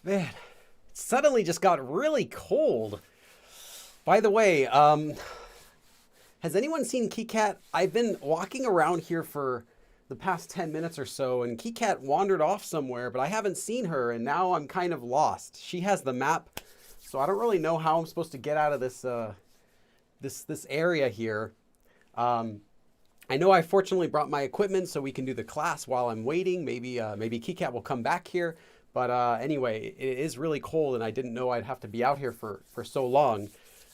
Man, it suddenly just got really cold. By the way, has anyone seen KitKat? I've been walking around here for the past 10 minutes or so, and KitKat wandered off somewhere, but I haven't seen her, and now I'm kind of lost. She has the map, so I don't really know how I'm supposed to get out of this area here. I know I fortunately brought my equipment so we can do the class while I'm waiting. Maybe KitKat will come back here. But anyway, it is really cold, and I didn't know I'd have to be out here for so long.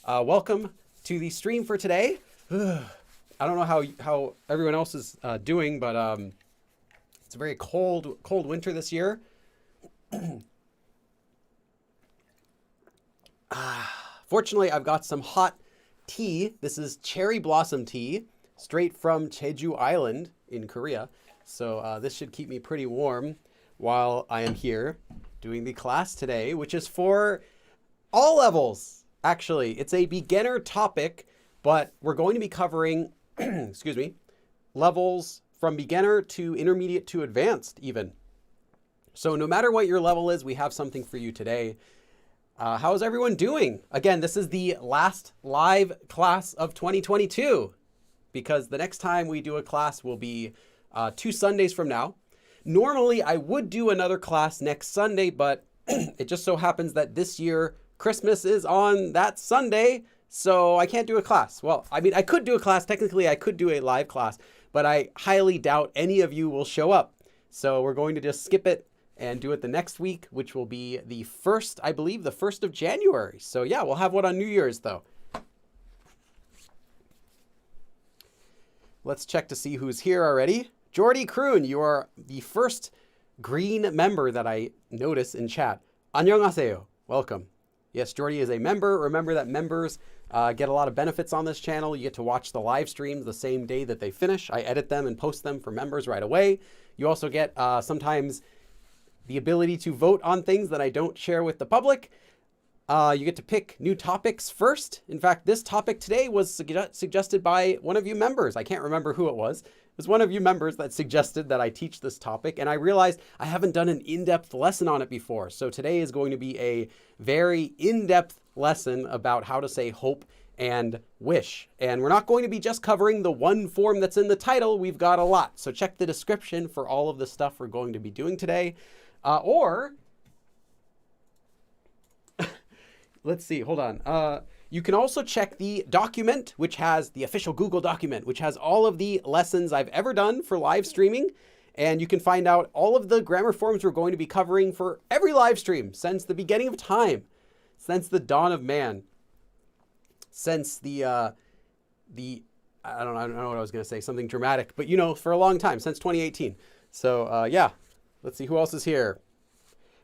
Welcome to the stream for today. I don't know how everyone else is doing, but it's a very cold winter this year. Fortunately, I've got some hot tea. This is cherry blossom tea, straight from Jeju Island in Korea. So this should keep me pretty warm while I am here doing the class today, which is for all levels. Actually, it's a beginner topic, but we're going to be covering, excuse me, levels from beginner to intermediate to advanced even. So no matter what your level is, we have something for you today. How's everyone doing? Again, this is the last live class of 2022 because the next time we do a class will be 2 Sundays from now. Normally, I would do another class next Sunday, but it just so happens that this year, Christmas is on that Sunday, so I can't do a class. Well, I mean, I could do a class. Technically, I could do a live class, but I highly doubt any of you will show up. So we're going to just skip it and do it the next week, which will be the 1st, I believe, the 1st of January. So yeah, we'll have one on New Year's, though. Let's check to see who's here already. Jordy Kroon, you are the first green member that I notice in chat. 안녕하세요. Welcome. Yes, Jordy is a member. Remember that members get a lot of benefits on this channel. You get to watch the live streams the same day that they finish. I edit them and post them for members right away. You also get sometimes the ability to vote on things that I don't share with the public. You get to pick new topics first. In fact, this topic today was suggested by one of you members. I can't remember who it was. It was one of you members that suggested that I teach this topic, and I realized I haven't done an in-depth lesson on it before. So today is going to be a very in-depth lesson about how to say hope and wish. And we're not going to be just covering the one form that's in the title. We've got a lot. So check the description for all of the stuff we're going to be doing today. Let's see, hold on. You can also check the document, which has the official Google document, which has all of the lessons I've ever done for live streaming. And you can find out all of the grammar forms we're going to be covering for every live stream since the beginning of time, since the dawn of man, since I don't know what I was going to say, something dramatic, but you know, for a long time, since 2018. So yeah, let's see who else is here.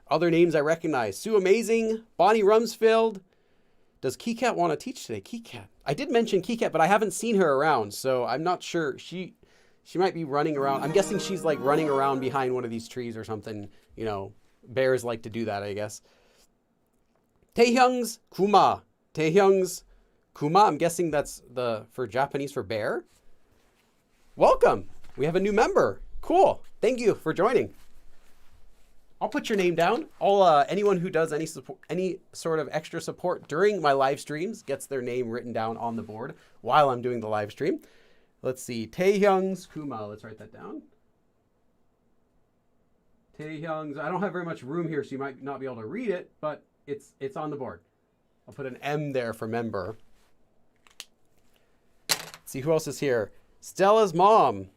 Other names I recognize. Sue Amazing, Bonnie Rumsfeld. Does KitKat want to teach today? KitKat. I did mention KitKat, but I haven't seen her around, so I'm not sure. She might be running around. I'm guessing she's like running around behind one of these trees or something. You know, bears like to do that, I guess. Taehyung's Kuma. Taehyung's Kuma. I'm guessing that's for Japanese for bear. Welcome. We have a new member. Cool. Thank you for joining. I'll put your name down. Anyone who does any sort of extra support during my live streams gets their name written down on the board while I'm doing the live stream. Let's see, Taehyung's Kuma. Let's write that down. Taehyung's. I don't have very much room here, so you might not be able to read it, but it's on the board. I'll put an M there for member. Let's see who else is here. Stella's mom.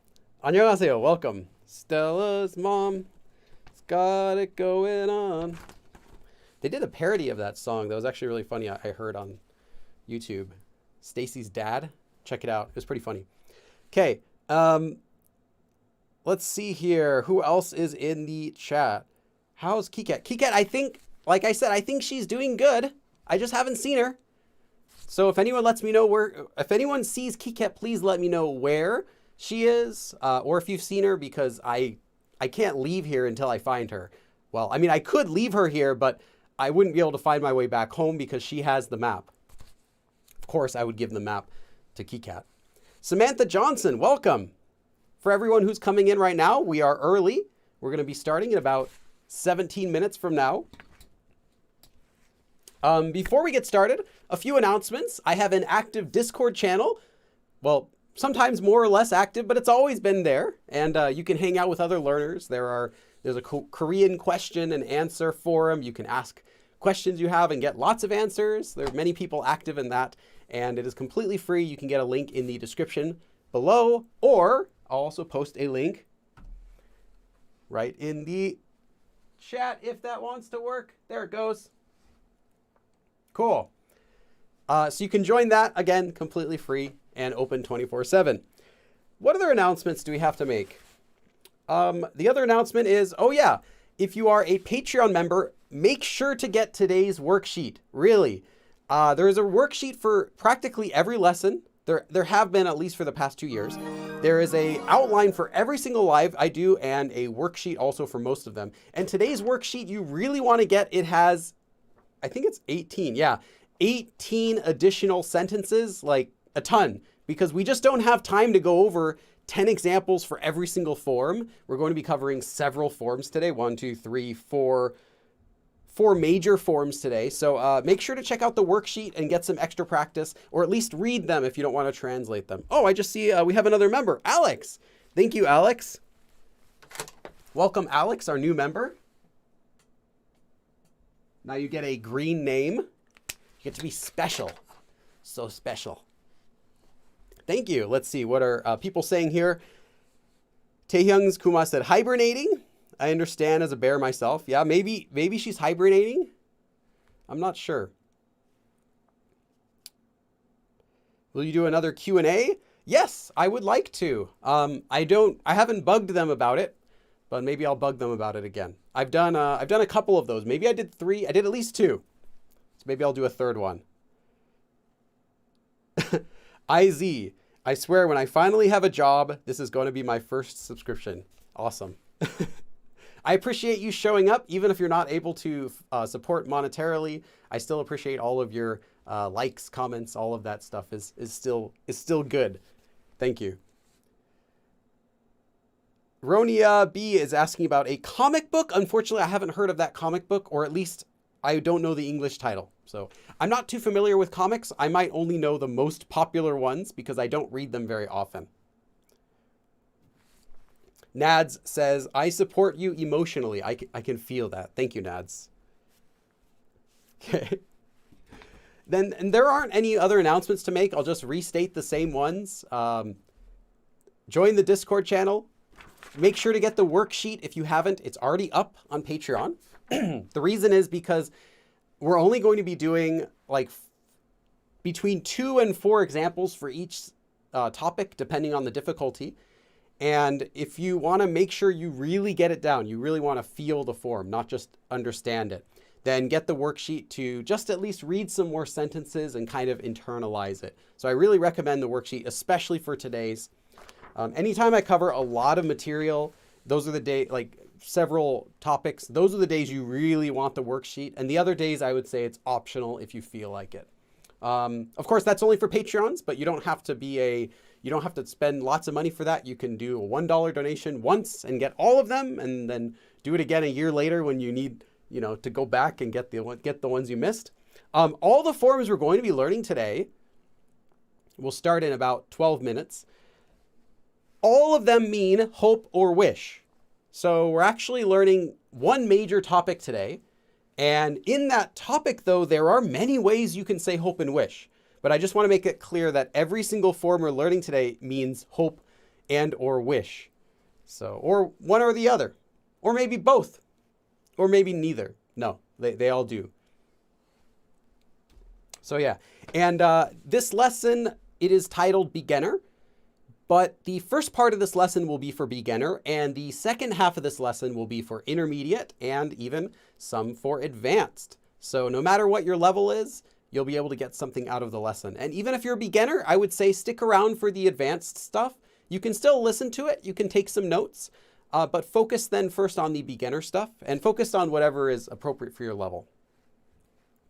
안녕하세요. Welcome. Stella's mom. Got it going on. They did a parody of that song that was actually really funny. I heard on YouTube. Stacy's dad. Check it out. It was pretty funny. Okay. Let's see here. Who else is in the chat? How's KitKat? KitKat, I think, like I said, I think she's doing good. I just haven't seen her. So if anyone lets me know if anyone sees KitKat, please let me know where she is, or if you've seen her, because I can't leave here until I find her. Well, I mean, I could leave her here, but I wouldn't be able to find my way back home because she has the map. Of course, I would give the map to KitKat. Samantha Johnson, welcome. For everyone who's coming in right now, we are early. We're going to be starting in about 17 minutes from now. Before we get started, a few announcements. I have an active Discord channel. Well, sometimes more or less active, but it's always been there. And you can hang out with other learners. There's a Korean question and answer forum. You can ask questions you have and get lots of answers. There are many people active in that, and it is completely free. You can get a link in the description below, or I'll also post a link right in the chat if that wants to work. There it goes. Cool. So you can join that, again, completely free and open 24/7. What other announcements do we have to make? The other announcement is, oh yeah, if you are a Patreon member, make sure to get today's worksheet. Really. There is a worksheet for practically every lesson. There have been, at least for the past 2 years. There is a outline for every single live I do and a worksheet also for most of them. And today's worksheet you really want to get. It has, I think it's 18. Yeah, 18 additional sentences, like a ton, because we just don't have time to go over 10 examples for every single form. We're going to be covering several forms today. 1, 2, 3, 4 major forms today. So make sure to check out the worksheet and get some extra practice, or at least read them if you don't want to translate them. Oh, I just see we have another member, Alex. Thank you, Alex. Welcome, Alex, our new member. Now you get a green name. You get to be special. So special. Thank you. Let's see. What are people saying here? Taehyung's Kuma said, hibernating. I understand as a bear myself. Yeah, maybe she's hibernating. I'm not sure. Will you do another Q&A? Yes, I would like to. I haven't bugged them about it, but maybe I'll bug them about it again. I've done a couple of those. Maybe I did 3. I did at least 2. So maybe I'll do a third one. IZ, I swear when I finally have a job, this is going to be my first subscription. Awesome. I appreciate you showing up, even if you're not able to support monetarily. I still appreciate all of your likes, comments, all of that stuff is still good. Thank you. Ronia B is asking about a comic book. Unfortunately, I haven't heard of that comic book, or at least I don't know the English title. So I'm not too familiar with comics. I might only know the most popular ones because I don't read them very often. Nads says, I support you emotionally. I can feel that. Thank you, Nads. Okay. Then, and there aren't any other announcements to make. I'll just restate the same ones. Join the Discord channel. Make sure to get the worksheet if you haven't. It's already up on Patreon. The reason is because we're only going to be doing like between 2 and 4 examples for each topic, depending on the difficulty. And if you want to make sure you really get it down, you really want to feel the form, not just understand it, then get the worksheet to just at least read some more sentences and kind of internalize it. So I really recommend the worksheet, especially for today's. Anytime I cover a lot of material, those are the days, like several topics, those are the days you really want the worksheet. And the other days, I would say it's optional if you feel like it. Of course, that's only for Patreons, but you don't have to spend lots of money for that. You can do a $1 donation once and get all of them, and then do it again a year later when you need, to go back and get the ones you missed. All the forms we're going to be learning today will start in about 12 minutes. All of them mean hope or wish. So we're actually learning one major topic today. And in that topic, though, there are many ways you can say hope and wish. But I just want to make it clear that every single form we're learning today means hope and or wish. So, or one or the other, or maybe both, or maybe neither. No, they all do. So yeah, and this lesson, it is titled Beginner, but the first part of this lesson will be for beginner, and the second half of this lesson will be for intermediate and even some for advanced. So no matter what your level is, you'll be able to get something out of the lesson. And even if you're a beginner, I would say stick around for the advanced stuff. You can still listen to it. You can take some notes, but focus then first on the beginner stuff and focus on whatever is appropriate for your level.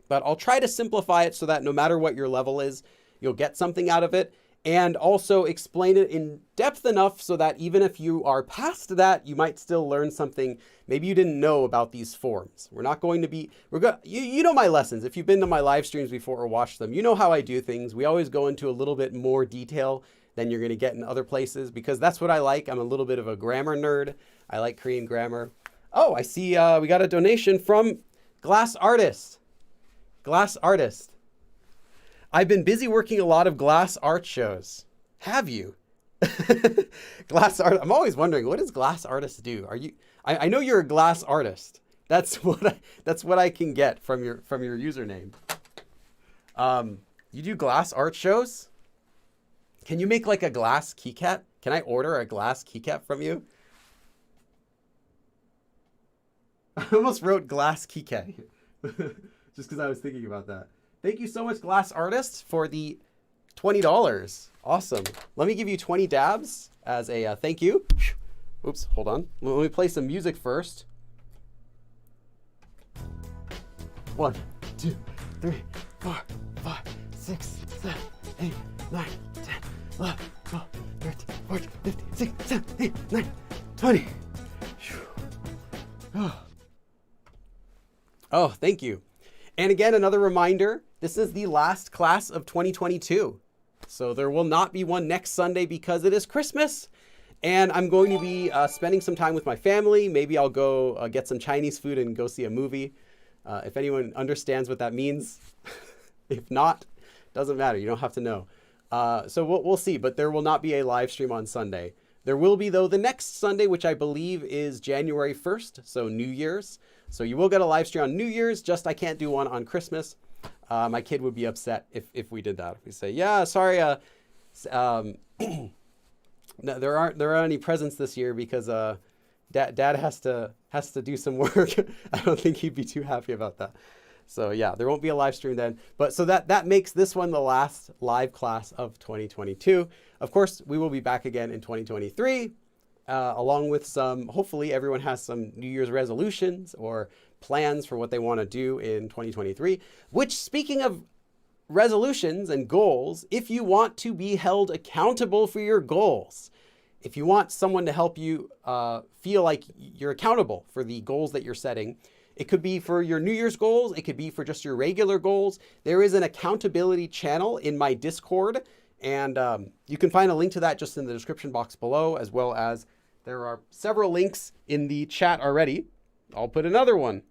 But I'll try to simplify it so that no matter what your level is, you'll get something out of it. and also explain it in depth enough so that even if you are past that, you might still learn something maybe you didn't know about these forms. We're not going to be, you know my lessons. If you've been to my live streams before or watched them, you know how I do things. We always go into a little bit more detail than you're going to get in other places because that's what I like. I'm a little bit of a grammar nerd. I like Korean grammar. Oh, I see we got a donation from Glass Artist. Glass Artist. I've been busy working a lot of glass art shows. Have you? Glass art. I'm always wondering, what does glass artists do? Are you? I know you're a glass artist. That's what I can get from your username. You do glass art shows? Can you make like a glass keycat? Can I order a glass keycat from you? I almost wrote glass keycat just because I was thinking about that. Thank you so much, Glass Artist, for the $20. Awesome. Let me give you 20 dabs as a thank you. Oops, hold on. Let me play some music first. 1, 2, 3, 4, 5, 6, 7, 8, 9, 10, 11, 12, 13, 14, 15, 16, 17, 18, 19, 20. Oh, thank you. And again, another reminder, this is the last class of 2022. So there will not be one next Sunday because it is Christmas. And I'm going to be spending some time with my family. Maybe I'll go get some Chinese food and go see a movie. If anyone understands what that means. If not, doesn't matter. You don't have to know. So we'll see. But there will not be a live stream on Sunday. There will be, though, the next Sunday, which I believe is January 1st. So New Year's. So you will get a live stream on New Year's, just I can't do one on Christmas. My kid would be upset if we did that. If we say, yeah, sorry, no, there aren't any presents this year because dad has to do some work. I don't think he'd be too happy about that. So yeah, there won't be a live stream then. But so that makes this one the last live class of 2022. Of course, we will be back again in 2023. Along with some, hopefully everyone has some New Year's resolutions or plans for what they want to do in 2023, which speaking of resolutions and goals, if you want to be held accountable for your goals, if you want someone to help you feel like you're accountable for the goals that you're setting, it could be for your New Year's goals. It could be for just your regular goals. There is an accountability channel in my Discord. And you can find a link to that just in the description box below, as well as there are several links in the chat already. I'll put another one.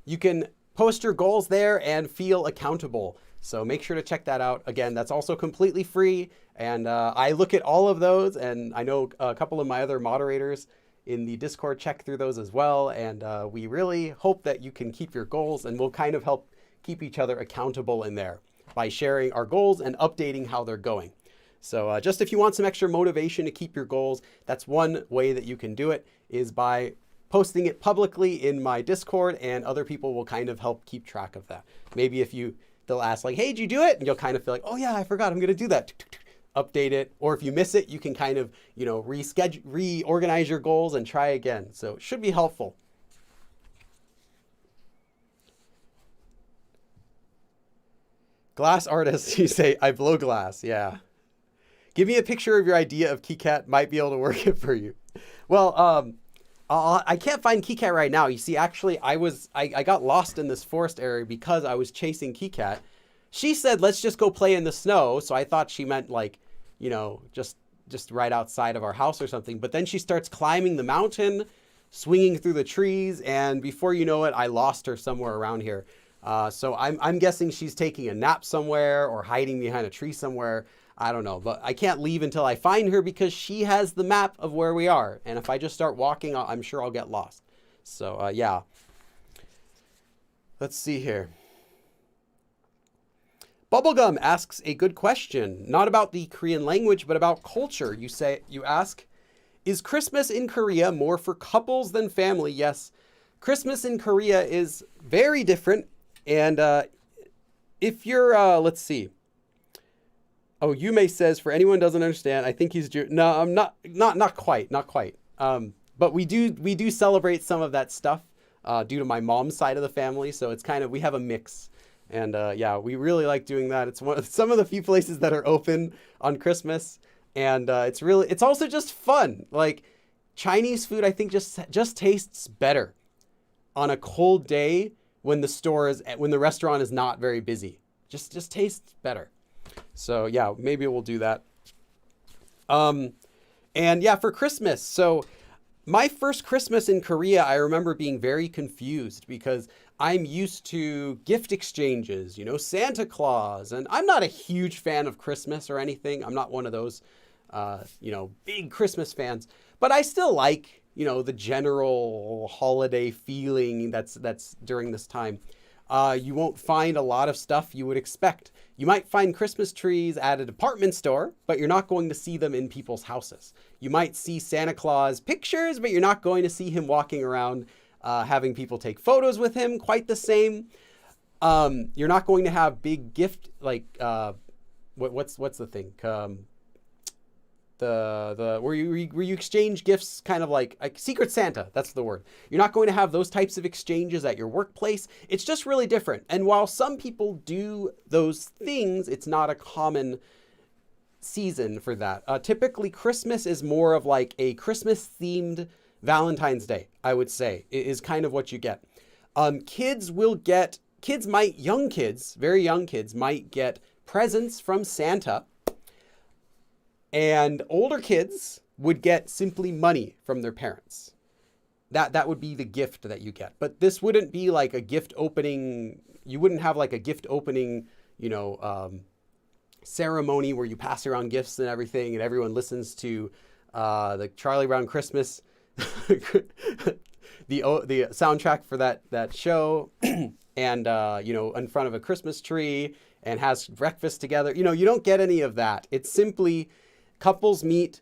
You can post your goals there and feel accountable. So make sure to check that out. Again, that's also completely free. And I look at all of those, and I know a couple of my other moderators in the Discord check through those as well. And we really hope that you can keep your goals, and we'll kind of help keep each other accountable in there by sharing our goals and updating how they're going. So just if you want some extra motivation to keep your goals, that's one way that you can do it, is by posting it publicly in my Discord, and other people will kind of help keep track of that. Maybe they'll ask like, hey, did you do it? And you'll kind of feel like, oh yeah, I forgot, I'm going to do that. Update it. Or if you miss it, you can kind of, reorganize your goals and try again. So it should be helpful. Glass artist, you say, I blow glass. Yeah. Give me a picture of your idea of KiCat. Might be able to work it for you. Well, I can't find KiCat right now. You see, actually, I got lost in this forest area because I was chasing KiCat. She said, let's just go play in the snow. So I thought she meant like, just right outside of our house or something. But then she starts climbing the mountain, swinging through the trees. And before you know it, I lost her somewhere around here. So I'm guessing she's taking a nap somewhere or hiding behind a tree somewhere. I don't know, but I can't leave until I find her because she has the map of where we are. And if I just start walking, I'm sure I'll get lost. So yeah. Let's see here. Bubblegum asks a good question, not about the Korean language, but about culture. You ask, is Christmas in Korea more for couples than family? Yes. Christmas in Korea is very different. And if you're, let's see. Oh, Yume says, for anyone who doesn't understand, I think he's Jew. No, I'm not quite. But we do celebrate some of that stuff due to my mom's side of the family. So it's kind of, we have a mix. And yeah, we really like doing that. It's some of the few places that are open on Christmas, and it's also just fun. Like Chinese food, I think just tastes better on a cold day when the restaurant is not very busy. Just tastes better. So yeah, maybe we'll do that. And yeah, for Christmas. So my first Christmas in Korea, I remember being very confused because I'm used to gift exchanges, Santa Claus, and I'm not a huge fan of Christmas or anything. I'm not one of those, big Christmas fans, but I still like, the general holiday feeling that's during this time. You won't find a lot of stuff you would expect. You might find Christmas trees at a department store, but you're not going to see them in people's houses. You might see Santa Claus pictures, but you're not going to see him walking around having people take photos with him quite the same. You're not going to have big gift, like, what's the thing? Where you exchange gifts, kind of like Secret Santa, that's the word. You're not going to have those types of exchanges at your workplace. It's just really different. And while some people do those things, it's not a common season for that. Typically Christmas is more of like a Christmas themed Valentine's Day, I would say, is kind of what you get. Young kids, very young kids might get presents from Santa. And older kids would get simply money from their parents. That would be the gift that you get. But this wouldn't be like a gift opening. You wouldn't have like a gift opening, ceremony where you pass around gifts and everything, and everyone listens to the Charlie Brown Christmas, the soundtrack for that show, and in front of a Christmas tree and has breakfast together. You don't get any of that. It's simply couples meet,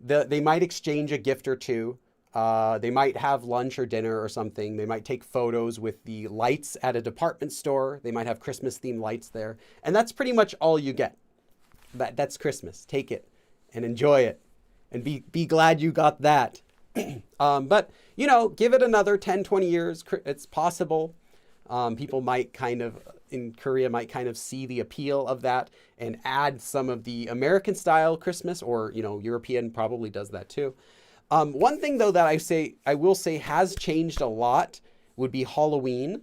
they might exchange a gift or two. They might have lunch or dinner or something. They might take photos with the lights at a department store. They might have Christmas themed lights there. And that's pretty much all you get. That's Christmas. Take it and enjoy it and be glad you got that. But, give it another 10, 20 years. It's possible. People in Korea might kind of see the appeal of that and add some of the American style Christmas, or, European probably does that too. One thing though that I will say has changed a lot would be Halloween.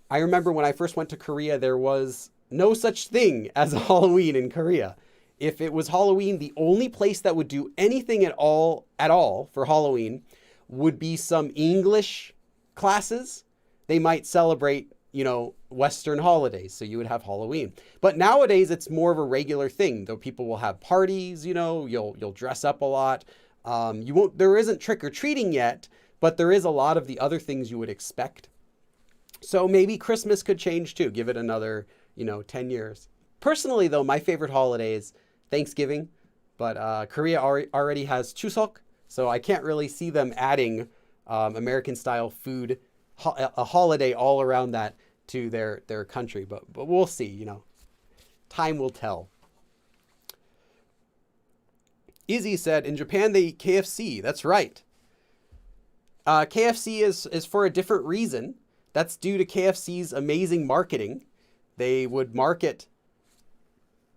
I remember when I first went to Korea, there was no such thing as a Halloween in Korea. If it was Halloween, the only place that would do anything at all for Halloween would be some English classes. They might celebrate, Western holidays. So you would have Halloween. But nowadays it's more of a regular thing, though people will have parties, you'll dress up a lot. There isn't trick or treating yet, but there is a lot of the other things you would expect. So maybe Christmas could change too. Give it another, 10 years. Personally though, my favorite holiday is Thanksgiving, but Korea already has Chuseok. So I can't really see them adding American style food, a holiday all around that to their country, but we'll see, time will tell. Izzy said, in Japan, they eat KFC. That's right. KFC is for a different reason. That's due to KFC's amazing marketing. They would market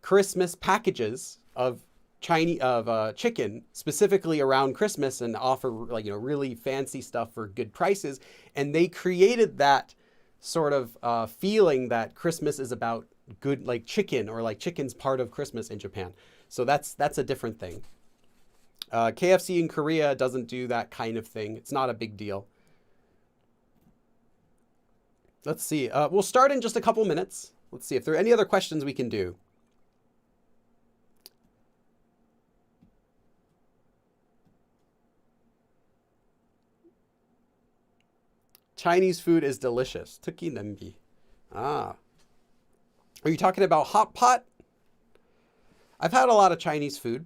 Christmas packages of chicken specifically around Christmas and offer really fancy stuff for good prices. And they created that sort of feeling that Christmas is about good, like chicken, or like chicken's part of Christmas in Japan. So that's a different thing. KFC in Korea doesn't do that kind of thing. It's not a big deal. Let's see. We'll start in just a couple minutes. Let's see if there are any other questions we can do. Chinese food is delicious. Tuki nembi. Ah. Are you talking about hot pot? I've had a lot of Chinese food.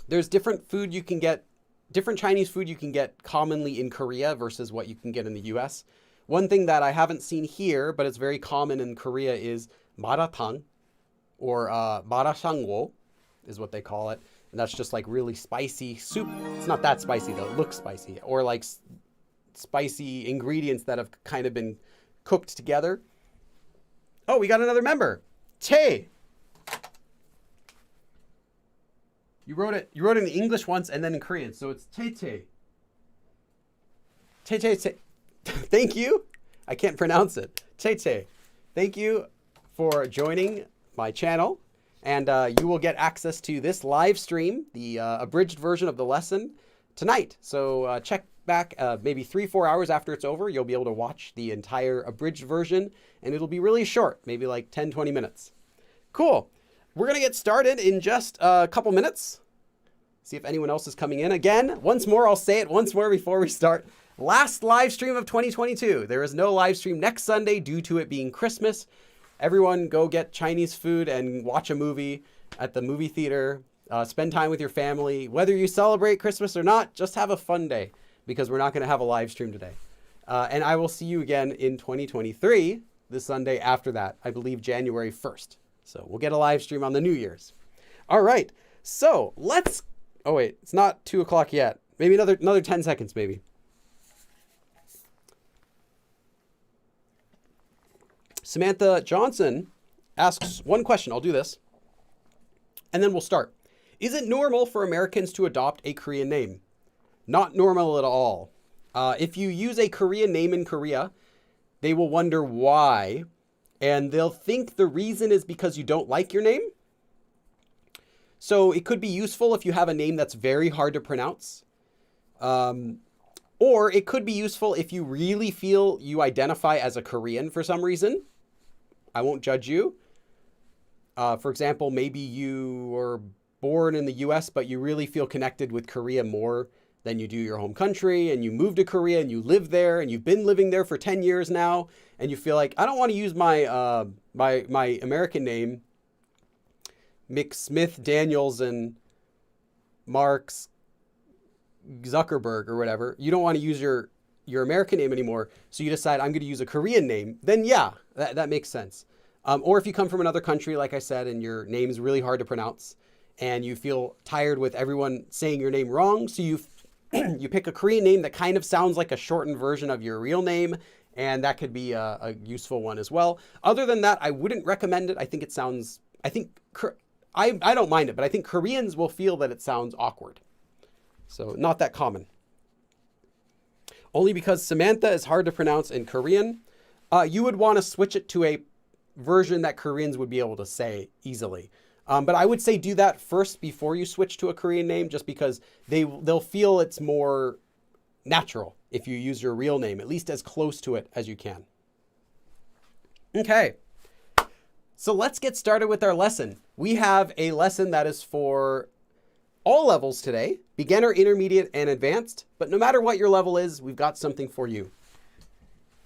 There's different Chinese food you can get commonly in Korea versus what you can get in the US. One thing that I haven't seen here, but it's very common in Korea, is maratang, or marashangwo is what they call it. And that's just like really spicy soup. It's not that spicy though. It looks spicy. Or like spicy ingredients that have kind of been cooked together. Oh, we got another member. Che. You wrote it in English once and then in Korean, so it's Che Che. Che Che Che. Thank you. I can't pronounce it. Che Che. Thank you for joining my channel, and you will get access to this live stream, the abridged version of the lesson, tonight. So check back maybe 3-4 hours after it's over. You'll be able to watch the entire abridged version, and it'll be really short, maybe like 10-20 minutes. Cool. We're going to get started in just a couple minutes. See if anyone else is coming in. Again, once more, I'll say it once more before we start. Last live stream of 2022. There is no live stream next Sunday due to it being Christmas. Everyone go get Chinese food and watch a movie at the movie theater. Spend time with your family. Whether you celebrate Christmas or not, just have a fun day because we're not going to have a live stream today. And I will see you again in 2023, the Sunday after that, I believe January 1st. So we'll get a live stream on the New Year's. All right. So let's, oh wait, it's not 2 o'clock yet. Maybe another 10 seconds maybe. Samantha Johnson asks one question. I'll do this. And then we'll start. Is it normal for Americans to adopt a Korean name? Not normal at all. If you use a Korean name in Korea, they will wonder why. And they'll think the reason is because you don't like your name. So it could be useful if you have a name that's very hard to pronounce. Or it could be useful if you really feel you identify as a Korean for some reason. I won't judge you. For example, maybe you were born in the US, but you really feel connected with Korea more than you do your home country, and you moved to Korea and you live there and you've been living there for 10 years now, and you feel like, I don't want to use my my American name, Mick Smith Daniels and Marks Zuckerberg or whatever. You don't want to use your American name anymore, so you decide I'm going to use a Korean name. Then yeah, that makes sense. Or if you come from another country, like I said, and your name is really hard to pronounce, and you feel tired with everyone saying your name wrong, so you pick a Korean name that kind of sounds like a shortened version of your real name, and that could be a useful one as well. Other than that, I wouldn't recommend it. I think I don't mind it, but I think Koreans will feel that it sounds awkward. So not that common. Only because Samantha is hard to pronounce in Korean, you would want to switch it to a version that Koreans would be able to say easily. But I would say do that first before you switch to a Korean name, just because they'll feel it's more natural if you use your real name, at least as close to it as you can. Okay, so let's get started with our lesson. We have a lesson that is for all levels today, beginner, intermediate, and advanced. But no matter what your level is, we've got something for you.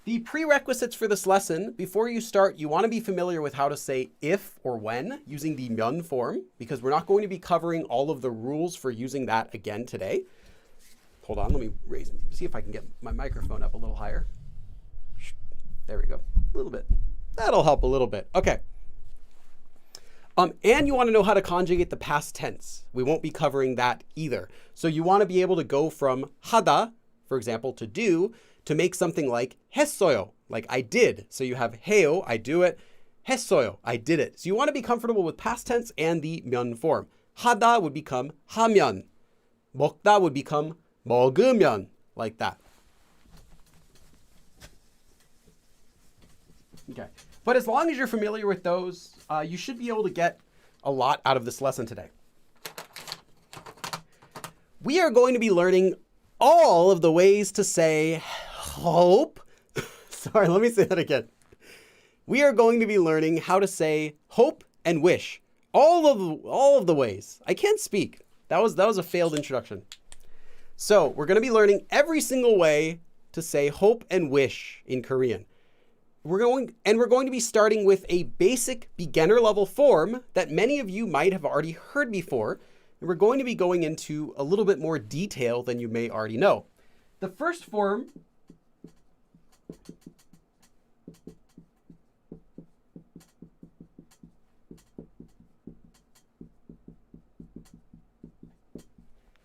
The prerequisites for this lesson, before you start, you want to be familiar with how to say if or when using the myeon form, because we're not going to be covering all of the rules for using that again today. Hold on, let me see if I can get my microphone up a little higher. There we go, a little bit. That'll help a little bit. Okay. And you want to know how to conjugate the past tense. We won't be covering that either. So you want to be able to go from hada, for example, to do, to make something like 했어요, like I did. So you have 해요, I do it. 했어요, I did it. So you want to be comfortable with past tense and the 면 form. 하다 would become 하면. 먹다 would become 먹으면, like that. Okay. But as long as you're familiar with those, you should be able to get a lot out of this lesson today. We are going to be learning all of the ways to say hope. Sorry, let me say that again. We are going to be learning how to say hope and wish. All of the ways. I can't speak. That was a failed introduction. So we're going to be learning every single way to say hope and wish in Korean. We're going to be starting with a basic beginner level form that many of you might have already heard before. And we're going to be going into a little bit more detail than you may already know. The first form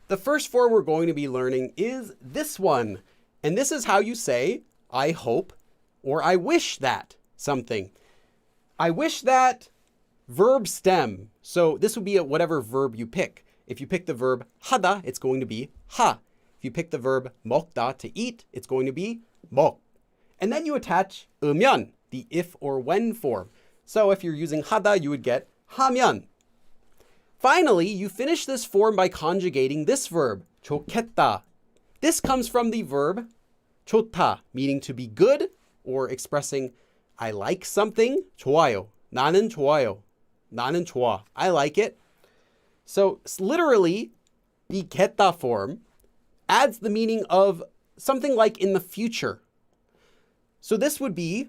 we're going to be learning is this one. And this is how you say, I hope or I wish that something. I wish that verb stem. So this would be whatever verb you pick. If you pick the verb 하다, it's going to be 하. If you pick the verb 먹다, to eat, it's going to be 먹. And then you attach 으면, the if or when form. So if you're using 하다, you would get 하면. Finally, you finish this form by conjugating this verb, 좋겠다. This comes from the verb 좋다, meaning to be good or expressing I like something. 좋아요. 나는 좋아요. 나는 좋아. I like it. So literally, the 겠다 form adds the meaning of something like in the future. So this would be,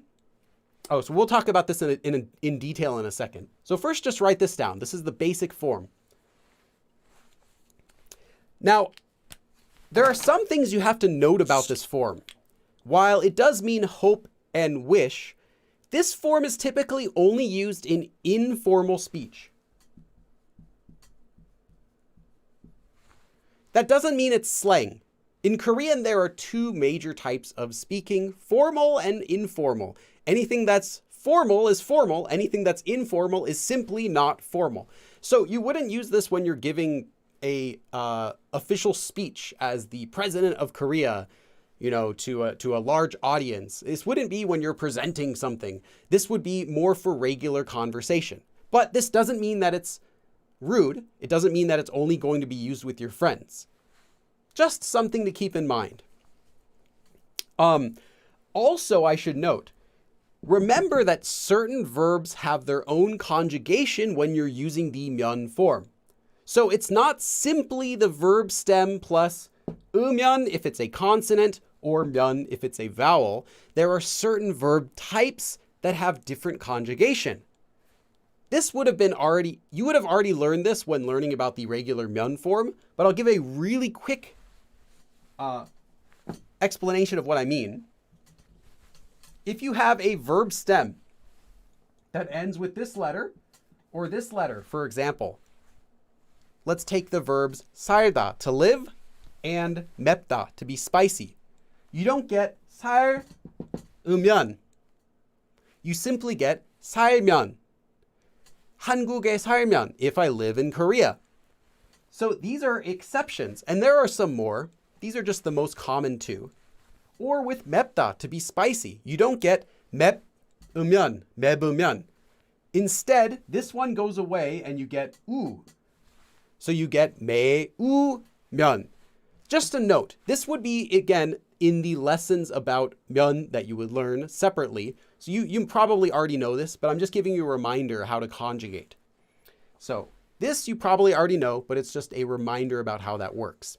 so we'll talk about this in detail in a second. So first, just write this down. This is the basic form. Now, there are some things you have to note about this form. While it does mean hope and wish, this form is typically only used in informal speech. That doesn't mean it's slang. In Korean, there are two major types of speaking, formal and informal. Anything that's formal is formal. Anything that's informal is simply not formal. So you wouldn't use this when you're giving a official speech as the president of Korea, to a large audience. This wouldn't be when you're presenting something. This would be more for regular conversation. But this doesn't mean that it's rude. It doesn't mean that it's only going to be used with your friends. Just something to keep in mind. Also, I should note, remember that certain verbs have their own conjugation when you're using the 면 form. So it's not simply the verb stem plus 으면 if it's a consonant or 면 if it's a vowel. There are certain verb types that have different conjugation. This would have been you would have already learned this when learning about the regular 면 form, but I'll give a really quick explanation of what I mean. If you have a verb stem that ends with this letter or this letter, for example, let's take the verbs 살다, to live, and 맵다, to be spicy. You don't get 살으면. You simply get 살면. 한국에 살면, if I live in Korea. So these are exceptions, and there are some more. These are just the most common two. Or with 맵다, to be spicy. You don't get 맵으면, 매으면. Instead, this one goes away and you get 우. So you get 매우면. Just a note, this would be, again, in the lessons about 면 that you would learn separately. So you probably already know this, but I'm just giving you a reminder how to conjugate. So this you probably already know, but it's just a reminder about how that works.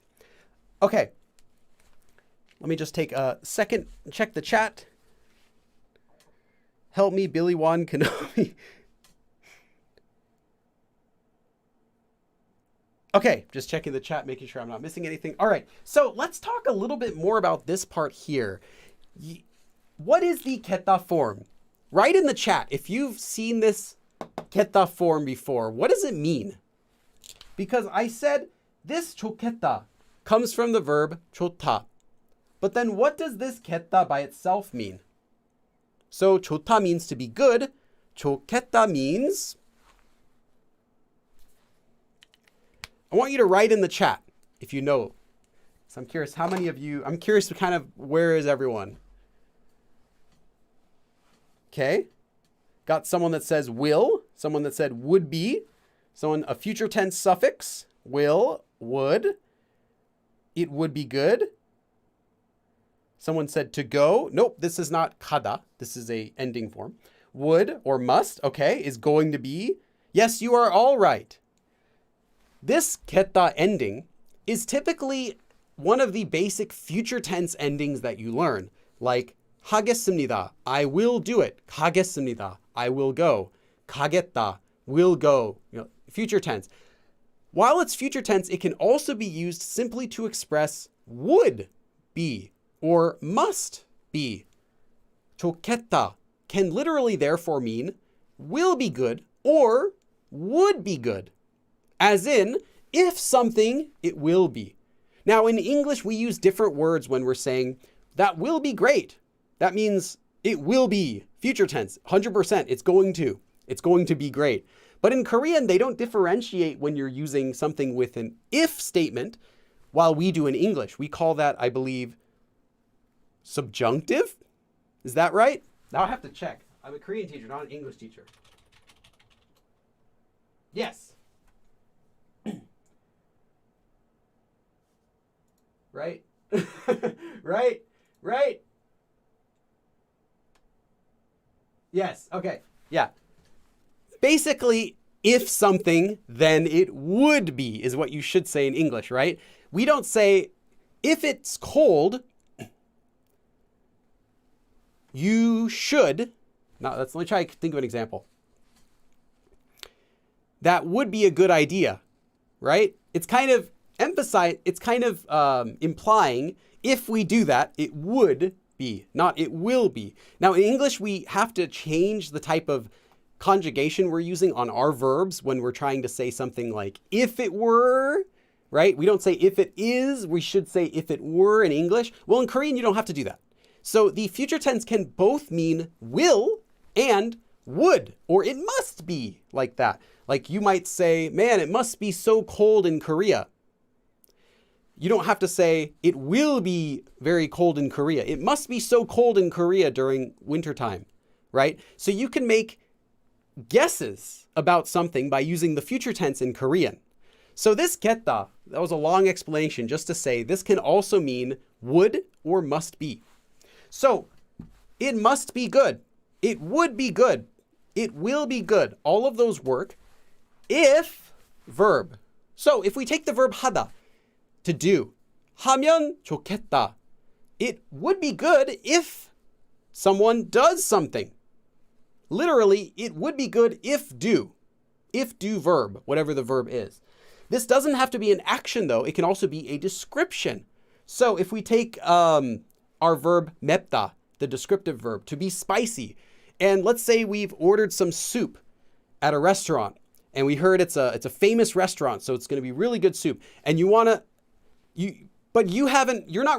Okay, let me just take a second, check the chat. Help me, Billy Wan Kenobi. Okay, just checking the chat, making sure I'm not missing anything. All right, so let's talk a little bit more about this part here. What is the 겠다 form? Write in the chat if you've seen this 겠다 form before. What does it mean? Because I said this 좋겠다 comes from the verb 좋다. But then what does this 겠다 by itself mean? So 좋다 means to be good. 좋겠다 means... I want you to write in the chat if you know. So I'm curious how many of you, I'm curious to kind of where is everyone? Okay. Got someone that says will, someone that said would be, someone a future tense suffix, will, would, it would be good. Someone said to go. Nope, this is not 가다. This is a ending form. Would or must, okay, is going to be. Yes, you are all right. This 겠다 ending is typically one of the basic future tense endings that you learn, like 하겠습니다, I will do it. 가겠습니다, I will go. 가겠다, will go. Future tense. While it's future tense, it can also be used simply to express would be or must be. 좋겠다 can literally therefore mean will be good or would be good. As in, if something, it will be. Now, in English, we use different words when we're saying, that will be great. That means It will be. Future tense, 100%. It's going to. It's going to be great. But in Korean, they don't differentiate when you're using something with an if statement while we do in English. We call that, I believe, subjunctive. Is that right? Now I have to check. I'm a Korean teacher, not an English teacher. Yes. Right? Right? Yes. Okay. Yeah. Basically, if something, then it would be, is what you should say in English, right? We don't say, if it's cold, you should. Now, let me try to think of an example. That would be a good idea, right? It's kind of implying if we do that, it would be, not it will be. Now, in English, we have to change the type of conjugation we're using on our verbs when we're trying to say something like if it were, right? We don't say if it is, we should say if it were in English. Well, in Korean, you don't have to do that. So the future tense can both mean will and would, or it must be like that. Like you might say, man, it must be so cold in Korea. You don't have to say, it will be very cold in Korea. It must be so cold in Korea during wintertime, right? So you can make guesses about something by using the future tense in Korean. So this 겠다, that was a long explanation just to say this can also mean would or must be. So it must be good. It would be good. It will be good. All of those work if verb. So if we take the verb 하다, to do, 하면 좋겠다. It would be good if someone does something. Literally, it would be good if do verb, whatever the verb is. This doesn't have to be an action though. It can also be a description. So if we take our verb 맵다, the descriptive verb, to be spicy, and let's say we've ordered some soup at a restaurant and we heard it's a famous restaurant, so it's going to be really good soup, and you're not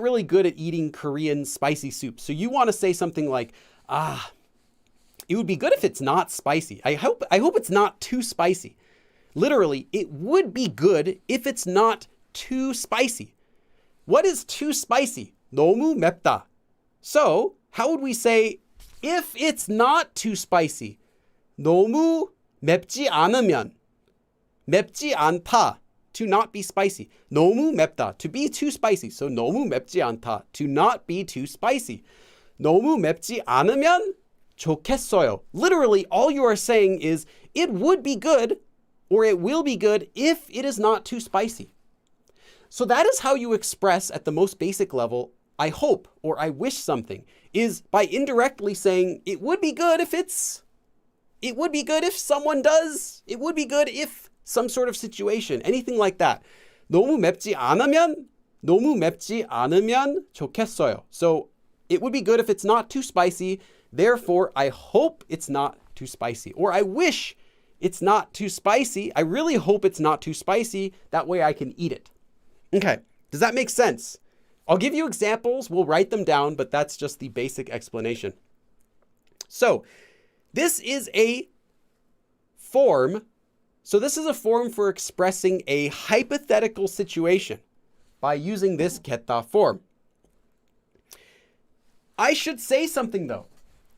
really good at eating Korean spicy soup. So you want to say something like, it would be good if it's not spicy. I hope it's not too spicy. Literally, it would be good if it's not too spicy. What is too spicy? 너무 맵다. So how would we say, if it's not too spicy? 너무 맵지 않으면. 맵지 않다. To not be spicy. 너무 맵다. To be too spicy. So 너무 맵지 않다. To not be too spicy. 너무 맵지 않으면 좋겠어요. Literally, all you are saying is, it would be good or it will be good if it is not too spicy. So that is how you express at the most basic level, I hope or I wish something, is by indirectly saying it would be good if someone does, it would be good if some sort of situation, anything like that. 너무 맵지 않으면 좋겠어요. So it would be good if it's not too spicy. Therefore, I hope it's not too spicy. Or I wish it's not too spicy. I really hope it's not too spicy. That way I can eat it. Okay, does that make sense? I'll give you examples. We'll write them down, but that's just the basic explanation. So this is a form. So this is a form for expressing a hypothetical situation by using this 겠다 form. I should say something though,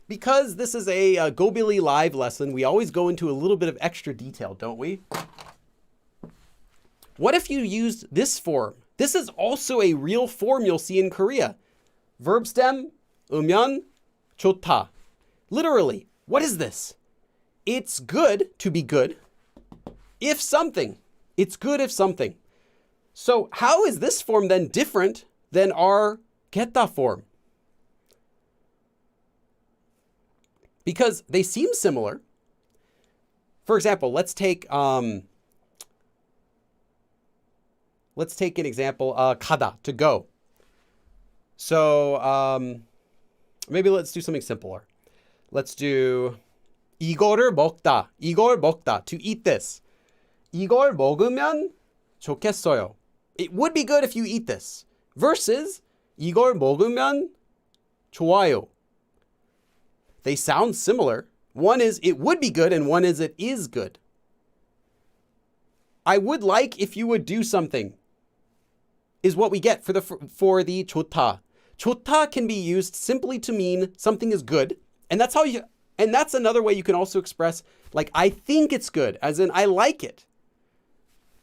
because this is a Go Billy Live lesson. We always go into a little bit of extra detail, don't we? What if you used this form? This is also a real form you'll see in Korea. Verb stem, 으면, 좋다. Literally, what is this? It's good to be good. If something, it's good if something. So how is this form then different than our 겠다 form? Because they seem similar. For example, let's take an example, 가다, to go. So maybe let's do something simpler. Let's do 이거를 먹다, to eat this. 이걸 먹으면 좋겠어요. It would be good if you eat this. Versus 이걸 먹으면 좋아요. They sound similar. One is it would be good and one is it is good. I would like if you would do something is what we get for the 좋다. 좋다 can be used simply to mean something is good. And that's another way you can also express like I think it's good, as in I like it.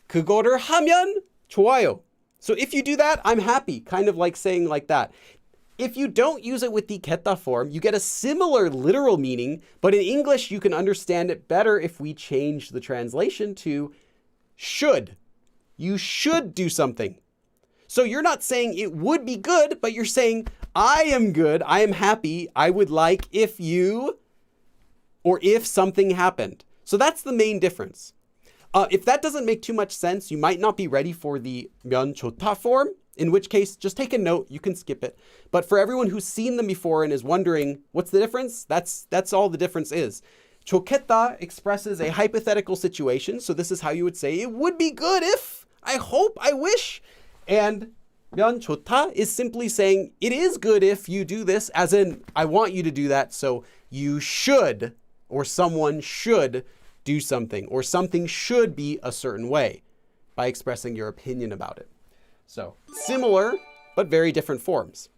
그거를 하면 좋아요. So if you do that, I'm happy, kind of like saying like that. If you don't use it with the 겠다 form, you get a similar literal meaning, but in English, you can understand it better if we change the translation to should. You should do something. So you're not saying it would be good, but you're saying, I am good, I am happy, I would like if you, or if something happened. So that's the main difference. If that doesn't make too much sense, you might not be ready for the 면 좋다 form, in which case, just take a note, you can skip it. But for everyone who's seen them before and is wondering, what's the difference? That's all the difference is. 좋겠다 expresses a hypothetical situation, so this is how you would say, it would be good if, I hope, I wish. And 면 좋다 is simply saying, it is good if you do this, as in, I want you to do that, so you should, or someone should do something, or something should be a certain way by expressing your opinion about it. So similar, but very different forms.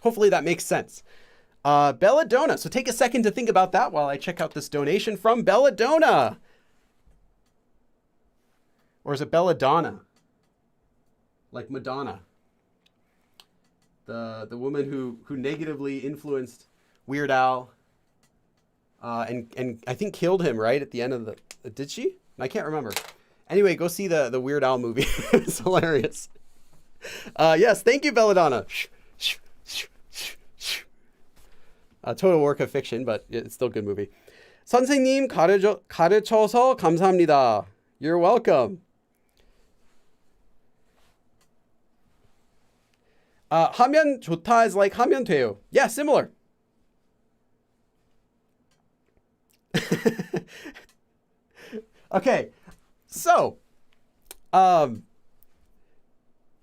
Hopefully that makes sense. Belladonna. So take a second to think about that while I check out this donation from Belladonna. Or is it Belladonna? Like Madonna. The woman who negatively influenced Weird Al and I think killed him, right? At the end of the... Did she? I can't remember. Anyway, go see the Weird Al movie. It's hilarious. Yes, thank you, Belladonna. A total work of fiction, but it's still a good movie. 선생님 가르쳐서 감사합니다. You're welcome. 하면 좋다 is like 하면 돼요. Yeah, similar. Okay, so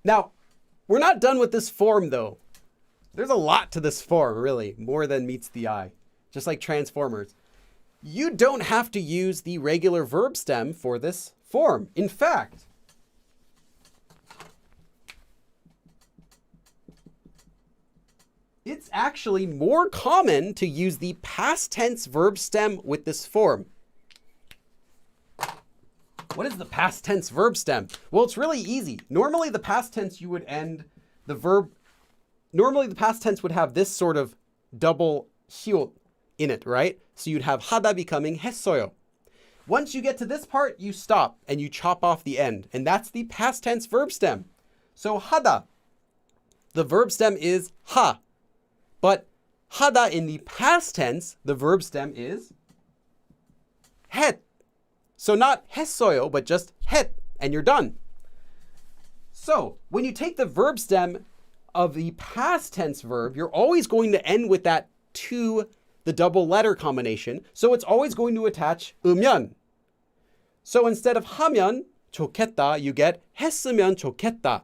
now we're not done with this form though. There's a lot to this form, really, more than meets the eye, just like Transformers. You don't have to use the regular verb stem for this form. In fact, it's actually more common to use the past tense verb stem with this form. What is the past tense verb stem? Well, it's really easy. Normally the past tense you would end the verb. Normally the past tense would have this sort of double hiot in it, right? So you'd have 하다 becoming 했어요. Once you get to this part, you stop and you chop off the end. And that's the past tense verb stem. So 하다, the verb stem is 하. But 하다 in the past tense, the verb stem is 했. So not 했어요, but just 했, and you're done. So when you take the verb stem of the past tense verb, you're always going to end with that to the double letter combination. So it's always going to attach 으면. So instead of 하면 좋겠다, you get 했으면 좋겠다.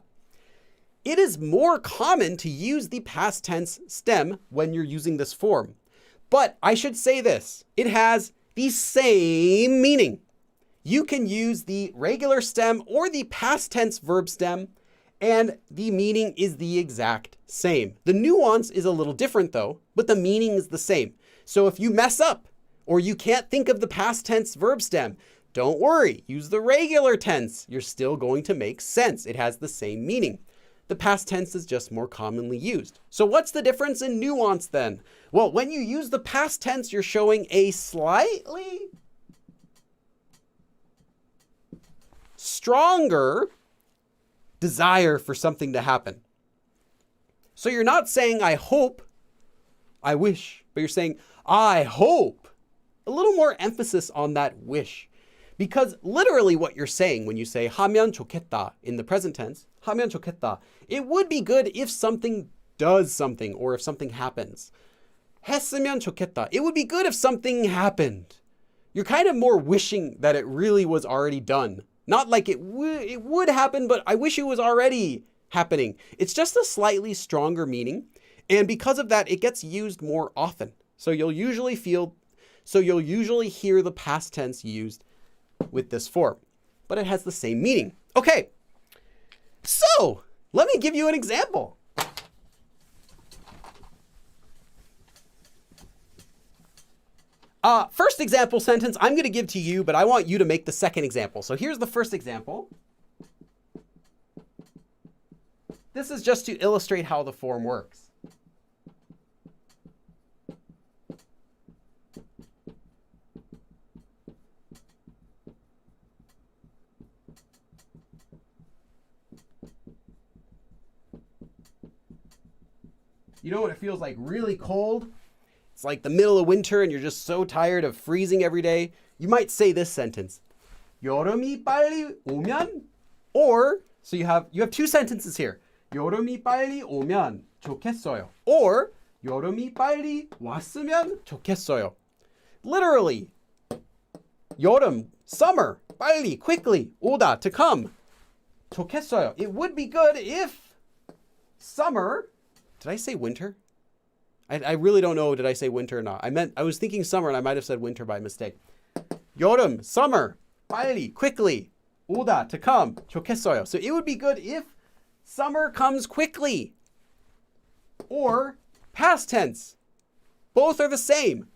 It is more common to use the past tense stem when you're using this form. But I should say this, it has the same meaning. You can use the regular stem or the past tense verb stem, and the meaning is the exact same. The nuance is a little different though, but the meaning is the same. So if you mess up or you can't think of the past tense verb stem, don't worry, use the regular tense. You're still going to make sense. It has the same meaning. The past tense is just more commonly used. So what's the difference in nuance then? Well, when you use the past tense, you're showing a slightly stronger desire for something to happen. So you're not saying, I hope, I wish, but you're saying, I hope. A little more emphasis on that wish. Because literally what you're saying when you say 하면 좋겠다 in the present tense, 하면 좋겠다, it would be good if something does something or if something happens. 했으면 좋겠다, it would be good if something happened. You're kind of more wishing that it really was already done. Not like it would happen, but I wish it was already happening. It's just a slightly stronger meaning. And because of that, it gets used more often. So you'll usually hear the past tense used with this form, but it has the same meaning. Okay, so let me give you an example. First example sentence I'm going to give to you, but I want you to make the second example. So here's the first example. This is just to illustrate how the form works. You know what it feels like? Really cold. It's like the middle of winter and you're just so tired of freezing every day. You might say this sentence. 여름이 빨리 오면, or, so you have two sentences here. 여름이 빨리 오면 좋겠어요. Or 여름이 빨리 왔으면 좋겠어요. Literally, 여름, summer, 빨리, quickly, 오다, to come. 좋겠어요. It would be good if summer. Did I say winter? I really don't know. Did I say winter or not? I was thinking summer and I might have said winter by mistake. 여름, summer, 빨리, quickly, 오다, to come, 좋겠어요. So it would be good if summer comes quickly. Or past tense. Both are the same.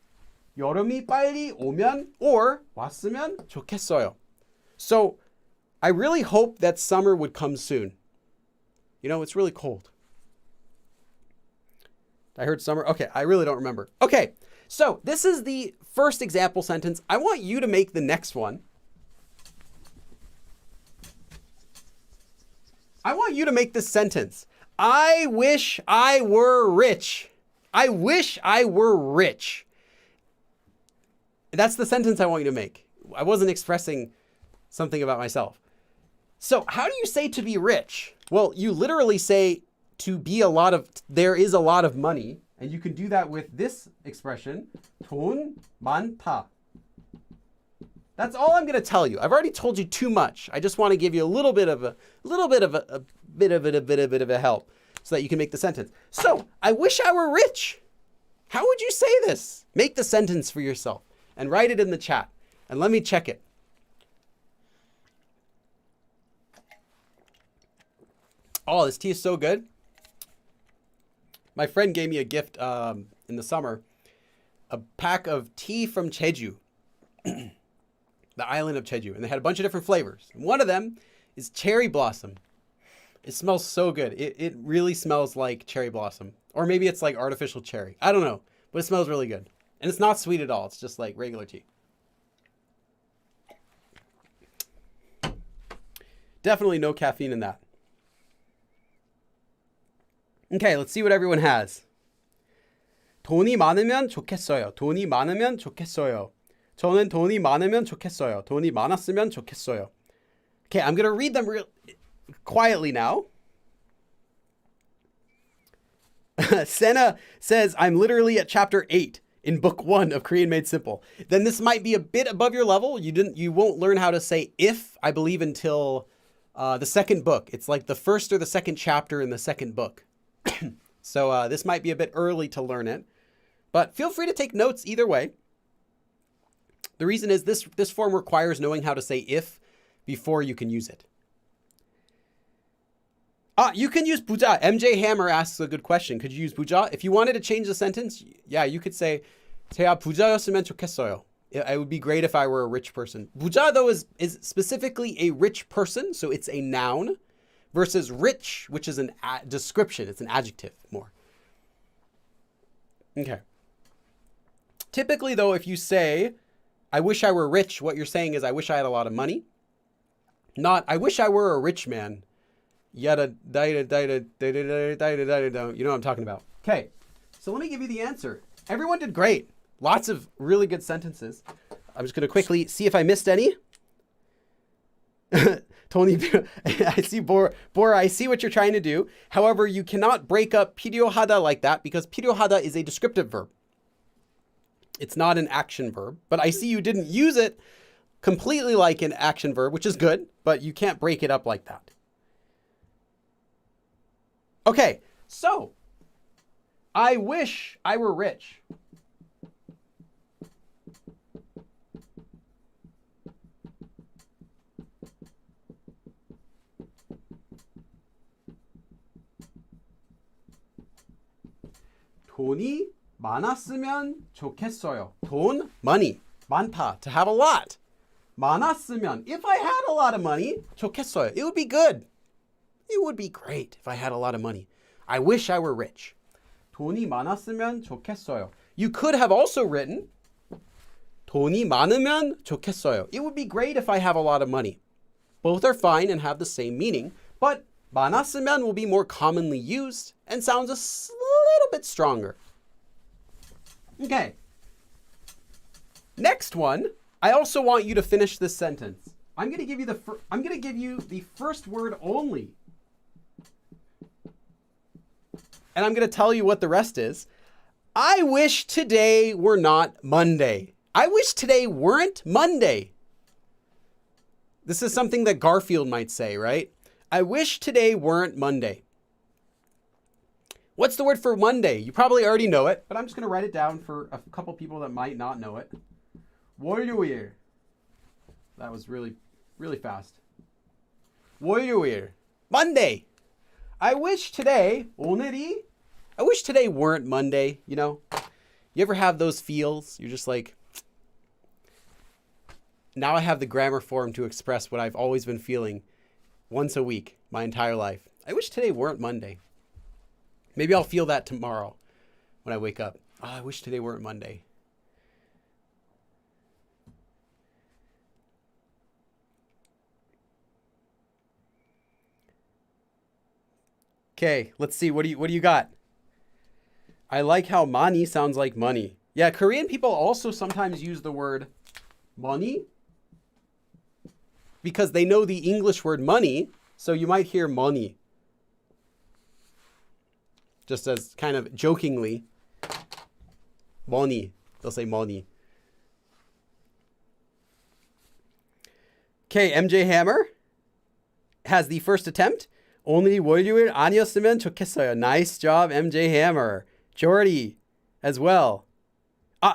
여름이 빨리 오면 or 왔으면 좋겠어요. So I really hope that summer would come soon. You know, it's really cold. I heard summer. Okay, I really don't remember. Okay, so this is the first example sentence. I want you to make the next one. I want you to make this sentence. I wish I were rich. I wish I were rich. That's the sentence I want you to make. I wasn't expressing something about myself. So how do you say to be rich? Well, you literally say there is a lot of money, and you can do that with this expression, 돈 많다. That's all I'm going to tell you. I've already told you too much. I just want to give you a little bit of a help so that you can make the sentence. So, I wish I were rich. How would you say this? Make the sentence for yourself and write it in the chat, and let me check it. Oh, this tea is so good. My friend gave me a gift in the summer, a pack of tea from Jeju, the island of Jeju. And they had a bunch of different flavors. And one of them is cherry blossom. It smells so good. It really smells like cherry blossom. Or maybe it's like artificial cherry. I don't know. But it smells really good. And it's not sweet at all. It's just like regular tea. Definitely no caffeine in that. Okay, let's see what everyone has. 돈이 많으면 좋겠어요. 돈이 많으면 좋겠어요. 저는 돈이 많으면 좋겠어요. 돈이 많았으면 좋겠어요. Okay, I'm going to read them quietly now. Senna says, I'm literally at chapter 8 in book 1 of Korean Made Simple. Then this might be a bit above your level. You won't learn how to say if, I believe, until the second book. It's like the first or the second chapter in the second book. So this might be a bit early to learn it, but feel free to take notes either way. The reason is this form requires knowing how to say if before you can use it. You can use 부자. MJ Hammer asks a good question. Could you use 부자? If you wanted to change the sentence, yeah, you could say 제가 부자였으면 좋겠어요. It would be great if I were a rich person. 부자, though, is specifically a rich person, so it's a noun. Versus rich, which is a description. It's an adjective more. Okay. Typically, though, if you say, I wish I were rich, what you're saying is, I wish I had a lot of money. Not, I wish I were a rich man. Yada, da, da, da, da, da, da, da, da. You know what I'm talking about. Okay. So let me give you the answer. Everyone did great. Lots of really good sentences. I'm just going to quickly see if I missed any. Tony, I see Bora, I see what you're trying to do. However, you cannot break up 필요하다 like that because 필요하다 is a descriptive verb. It's not an action verb, but I see you didn't use it completely like an action verb, which is good, but you can't break it up like that. Okay, so I wish I were rich. 돈이 많았으면 좋겠어요. 돈, money, 많다, to have a lot. 많았으면, if I had a lot of money, 좋겠어요. It would be good. It would be great if I had a lot of money. I wish I were rich. 돈이 많았으면 좋겠어요. You could have also written 돈이 많으면 좋겠어요. It would be great if I have a lot of money. Both are fine and have the same meaning, but 많았으면 will be more commonly used and sounds a little bit stronger. Okay. Next one, I also want you to finish this sentence. I'm going to give you the first word only. And I'm going to tell you what the rest is. I wish today were not Monday. I wish today weren't Monday. This is something that Garfield might say, right? I wish today weren't Monday. What's the word for Monday? You probably already know it, but I'm just going to write it down for a couple people that might not know it. 월요일. That was really, really fast. 월요일. Monday. I wish today, 오늘이, I wish today weren't Monday, you know? You ever have those feels? You're just like, now I have the grammar form to express what I've always been feeling once a week, my entire life. I wish today weren't Monday. Maybe I'll feel that tomorrow when I wake up. Oh, I wish today weren't Monday. Okay, let's see. What do you got? I like how money sounds like money. Yeah, Korean people also sometimes use the word money because they know the English word money, so you might hear money. Just as kind of jokingly, money. They'll say money. Okay, MJ Hammer has the first attempt. 오늘이 월요일 아니었으면 좋겠어요. Nice job, MJ Hammer. Jordy as well.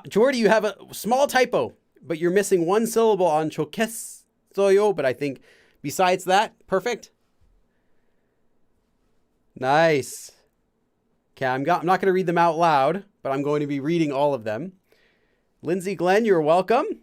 Jordy, you have a small typo, but you're missing one syllable on 좋겠어요, but I think besides that, perfect. Nice. Okay, I'm not going to read them out loud, but I'm going to be reading all of them. Lindsay Glenn, you're welcome.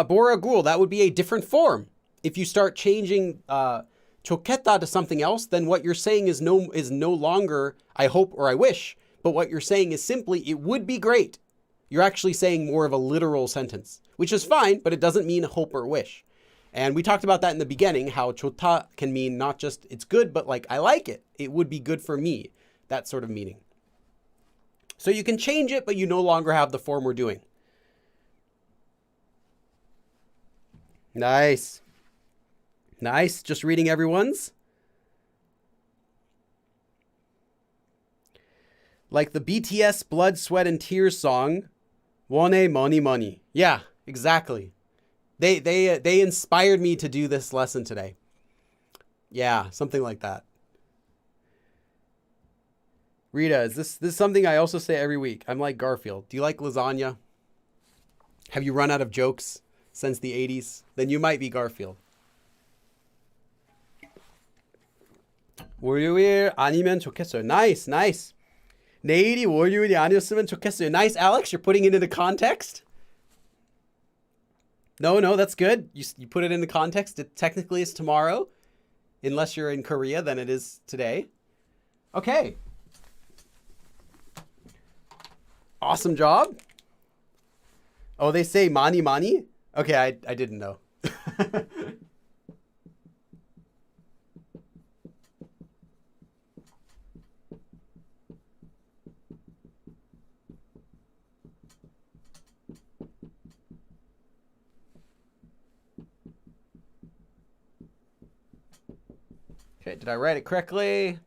Bora Ghoul, that would be a different form. If you start changing 좋겠다 to something else, then what you're saying is no longer I hope or I wish, but what you're saying is simply it would be great. You're actually saying more of a literal sentence, which is fine, but it doesn't mean hope or wish. And we talked about that in the beginning, how 좋다 can mean not just it's good, but like I like it. It would be good for me. That sort of meaning. So you can change it, but you no longer have the form we're doing. Nice. Nice. Just reading everyone's. Like the BTS Blood, Sweat, and Tears song, 원해 money money. Yeah, exactly. They inspired me to do this lesson today. Yeah, something like that. Rita, is this something I also say every week? I'm like Garfield. Do you like lasagna? Have you run out of jokes since the 80s? Then you might be Garfield. 월요일 아니면 좋겠어요. Nice, nice. 내일이 월요일이 아니었으면 좋겠어요. Nice, Alex. You're putting it into context. No, that's good. You put it in the context. It technically is tomorrow. Unless you're in Korea, then it is today. Okay. Awesome job. Oh, they say 많이 많이? Okay, I didn't know. Okay, did I write it correctly?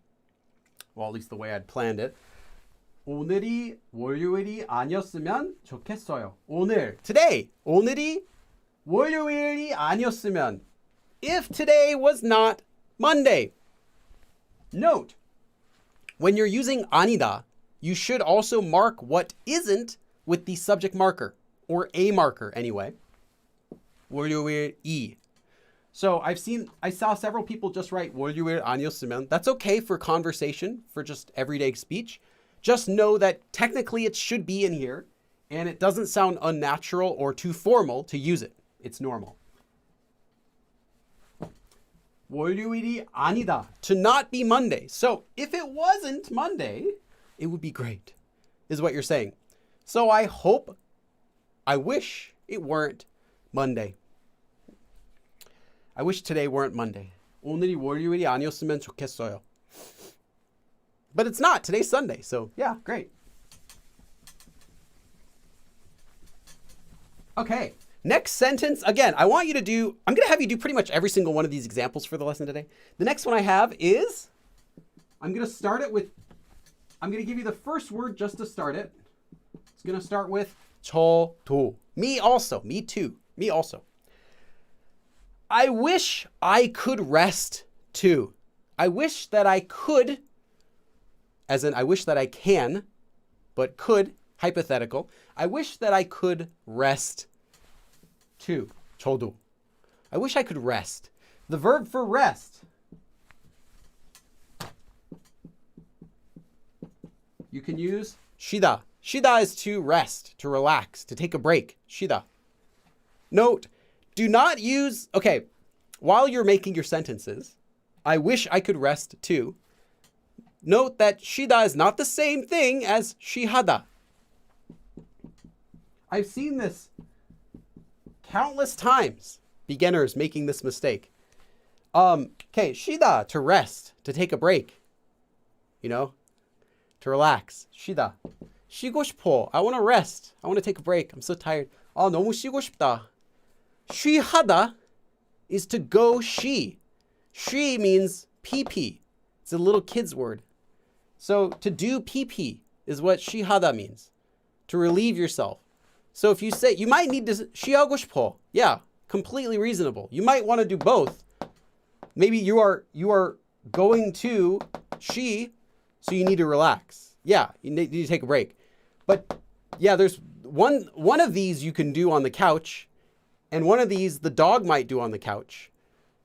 Well, at least the way I'd planned it. 오늘이 월요일이 아니었으면 좋겠어요. 오늘, today. 오늘이 월요일이 아니었으면. If today was not Monday. Note, when you're using 아니다, you should also mark what isn't with the subject marker, or a marker anyway. 월요일이. So I saw several people just write 월요일 아니었으면. That's okay for conversation, for just everyday speech. Just know that technically it should be in here, and it doesn't sound unnatural or too formal to use it. It's normal. 월요일이 아니다, to not be Monday. So if it wasn't Monday, it would be great, is what you're saying. So I wish it weren't Monday. I wish today weren't Monday. 오늘이 월요일이 아니었으면 좋겠어요. But it's not. Today's Sunday. So yeah, great. Okay. Next sentence. Again, I'm going to have you do pretty much every single one of these examples for the lesson today. The next one I have is, I'm going to give you the first word just to start it. It's going to start with 저도. Me also. Me too. Me also. I wish I could rest too. I wish that I could, as in I wish that I can, but could, hypothetical. I wish that I could rest too. 저도. I wish I could rest. The verb for rest. You can use 쉬다. 쉬다 is to rest, to relax, to take a break. 쉬다. Note, do not use, okay, while you're making your sentences, I wish I could rest too. Note that 쉬다 is not the same thing as 쉬하다. I've seen this countless times, beginners making this mistake. Okay, 쉬다, to rest, to take a break, to relax. 쉬다. 쉬고 싶어. I want to rest. I want to take a break. I'm so tired. 너무 쉬고 싶다. 쉬하다 is to go 쉬. 쉬 means pee-pee. It's a little kid's word. So to do pee-pee is what 쉬하다 means. To relieve yourself. So if you say, you might need to 쉬하고 싶어. Yeah, completely reasonable. You might want to do both. Maybe you are going to 쉬, so you need to relax. Yeah, you need to take a break. But yeah, there's one of these you can do on the couch, and one of these the dog might do on the couch.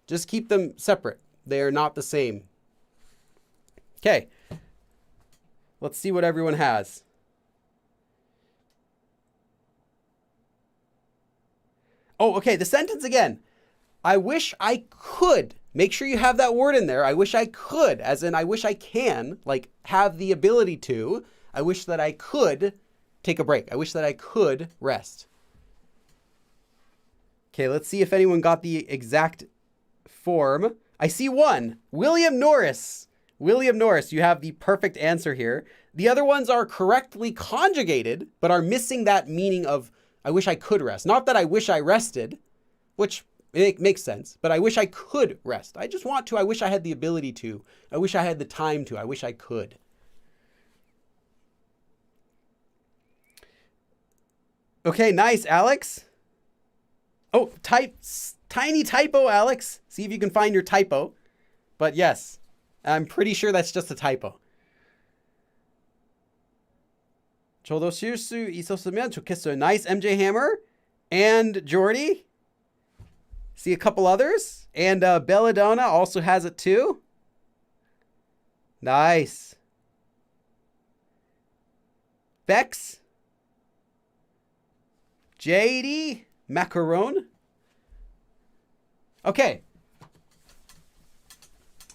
Just keep them separate. They are not the same. Okay. Let's see what everyone has. Oh, okay, the sentence again. I wish I could. Make sure you have that word in there. I wish I could, as in I wish I can, like have the ability to. I wish that I could take a break. I wish that I could rest. Okay, let's see if anyone got the exact form. I see one. William Norris. William Norris, you have the perfect answer here. The other ones are correctly conjugated, but are missing that meaning of I wish I could rest. Not that I wish I rested, which it makes sense, but I wish I could rest. I just want to. I wish I had the ability to. I wish I had the time to. I wish I could. Okay, nice, Alex. Oh, tiny typo, Alex. See if you can find your typo. But yes, I'm pretty sure that's just a typo. 저도 쉴 수 있었으면 좋겠어요. Nice, MJ Hammer and Jordy. See a couple others. And Belladonna also has it too. Nice. Bex. JD. Macaron. Okay.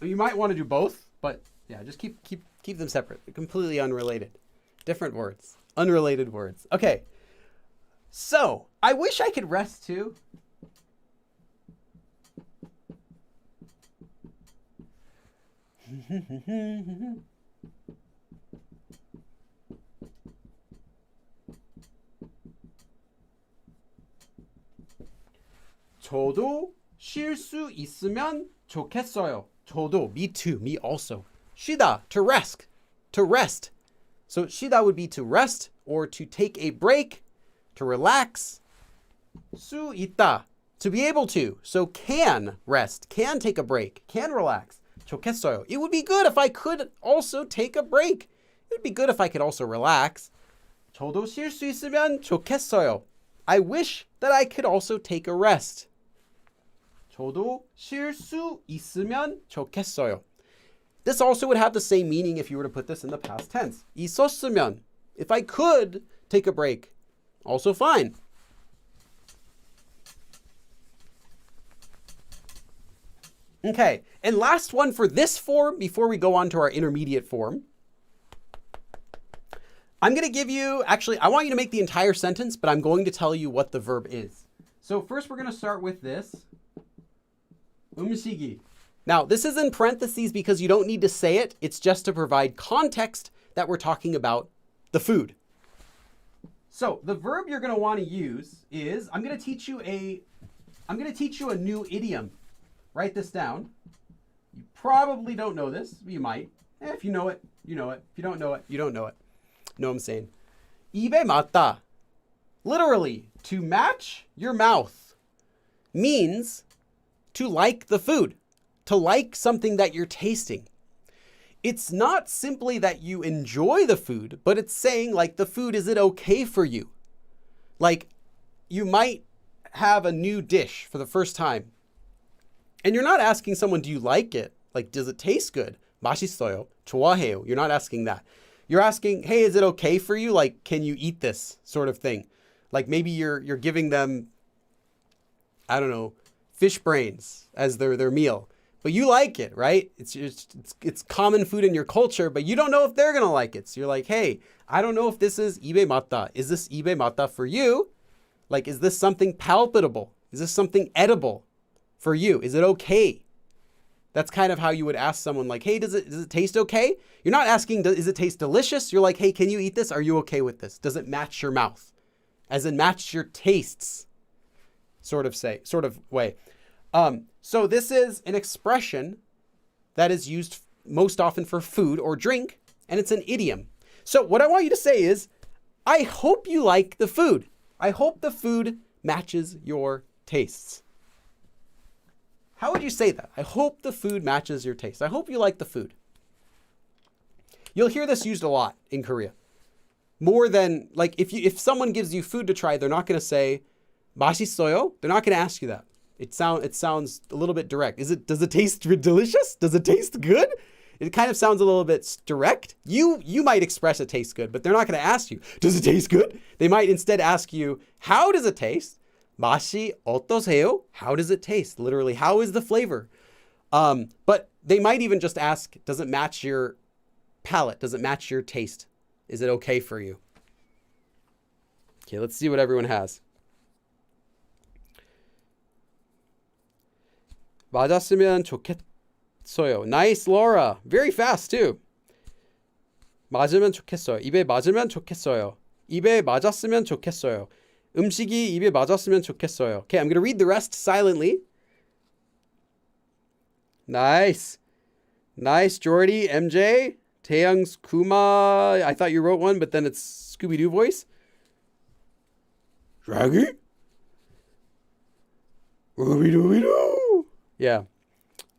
You might want to do both, but yeah, just keep them separate. They're completely unrelated. Different words. Unrelated words. Okay. So, I wish I could rest too. 저도 쉴 수 있으면 좋겠어요. 저도, me too, me also. 쉬다, to rest, to rest. So 쉬다 would be to rest or to take a break, to relax. 수 있다, to be able to. So can rest, can take a break, can relax. 좋겠어요. It would be good if I could also take a break. It would be good if I could also relax. 저도 쉴 수 있으면 좋겠어요. I wish that I could also take a rest. 저도 쉴 수 있으면 좋겠어요. This also would have the same meaning if you were to put this in the past tense. 있었으면, if I could take a break, also fine. Okay, and last one for this form before we go on to our intermediate form. I'm going to give you, actually, I want you to make the entire sentence, but I'm going to tell you what the verb is. So first we're going to start with this. 음식이. Now, this is in parentheses because you don't need to say it. It's just to provide context that we're talking about the food. So the verb you're going to want to use is, I'm going to teach you a new idiom. Write this down. You probably don't know this. You might. If you know it, you know it. If you don't know it, you don't know it. Know what I'm saying? 입에 맞다. Literally, to match your mouth means to like the food, to like something that you're tasting. It's not simply that you enjoy the food, but it's saying like the food, is it okay for you? Like you might have a new dish for the first time. And you're not asking someone, do you like it? Like, does it taste good? 맛있어요. 좋아해요. You're not asking that. You're asking, hey, is it okay for you? Like, can you eat this sort of thing? Like maybe you're giving them, I don't know, fish brains as their meal, but you like it, right? It's common food in your culture, but you don't know if they're going to like it. So you're like, hey, I don't know if this is 입에 맞다. Is this 입에 맞다 for you? Like, is this something palpable? Is this something edible for you? Is it okay? That's kind of how you would ask someone like, hey, does it taste okay? You're not asking, does it taste delicious? You're like, hey, can you eat this? Are you okay with this? Does it match your mouth? As in match your tastes, sort of way. So this is an expression that is used most often for food or drink, and it's an idiom. So what I want you to say is, I hope you like the food. I hope the food matches your tastes. How would you say that? I hope the food matches your taste. I hope you like the food. You'll hear this used a lot in Korea. More than, like, if someone gives you food to try, they're not going to say, 맛있어요? They're not going to ask you that. It sounds a little bit direct. Does it taste delicious? Does it taste good? It kind of sounds a little bit direct. You might express it tastes good, but they're not going to ask you, does it taste good? They might instead ask you, how does it taste? 맛이 어떠세요? How does it taste? Literally, how is the flavor? But they might even just ask, does it match your palate? Does it match your taste? Is it okay for you? Okay, let's see what everyone has. 맞았으면 좋겠어요. Nice, Laura. Very fast, too. 맞으면 좋겠어요. 입에 맞으면 좋겠어요. 입에 맞았으면 좋겠어요. 음식이 입에 맞았으면 좋겠어요. Okay, I'm going to read the rest silently. Nice. Nice, Jordy, MJ. Taeyang's Kuma. I thought you wrote one, but then it's Scooby-Doo voice. Draggy? Ooby-dooby-doo. Yeah.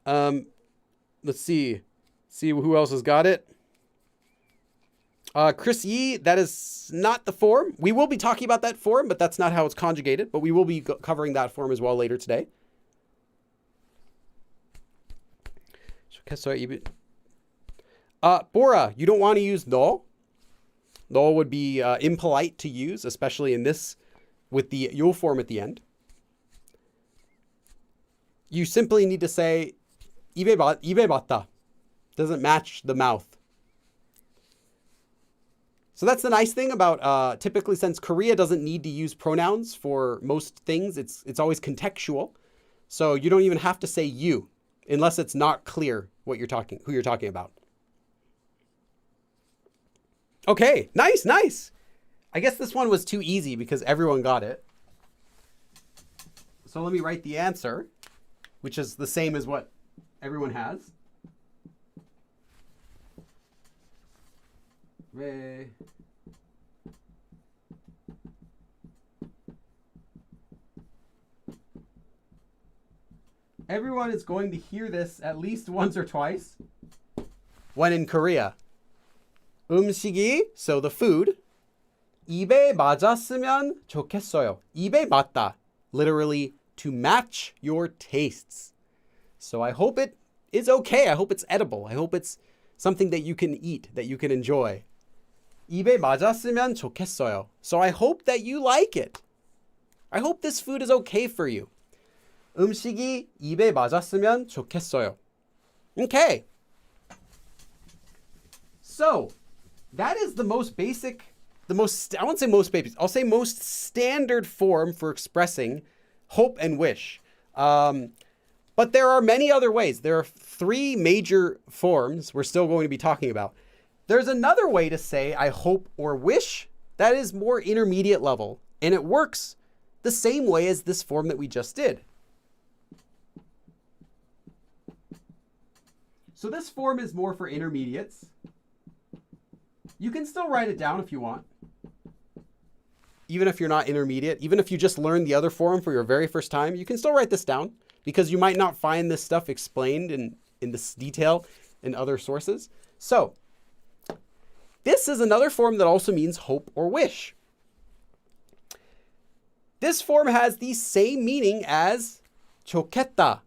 Let's see. See who else has got it. Chris Yee, that is not the form. We will be talking about that form, but that's not how it's conjugated. But we will be covering that form as well later today. Bora, you don't want to use 너. 너 would be impolite to use, especially in this with the yo form at the end. You simply need to say 입에 맞다. Doesn't match the mouth. So that's the nice thing about typically, since Korea doesn't need to use pronouns for most things, it's always contextual. So you don't even have to say you unless it's not clear who you're talking about. Okay, nice. I guess this one was too easy because everyone got it. So let me write the answer, which is the same as what everyone has. Everyone is going to hear this at least once or twice when in Korea. 음식이, so the food. 입에 맞았으면 좋겠어요. 입에 맞다. Literally, to match your tastes. So I hope it is okay. I hope it's edible. I hope it's something that you can eat, that you can enjoy. 입에 맞았으면 좋겠어요. So I hope that you like it. I hope this food is okay for you. 음식이 입에 맞았으면 좋겠어요. Okay. So, that is the most basic, I won't say most basic, I'll say most standard form for expressing hope and wish. But there are many other ways. There are 3 major forms we're still going to be talking about. There's another way to say I hope or wish that is more intermediate level, and it works the same way as this form that we just did. So this form is more for intermediates. You can still write it down if you want. Even if you're not intermediate, even if you just learned the other form for your very first time, you can still write this down because you might not find this stuff explained in this detail in other sources. So this is another form that also means hope or wish. This form has the same meaning as 좋겠다,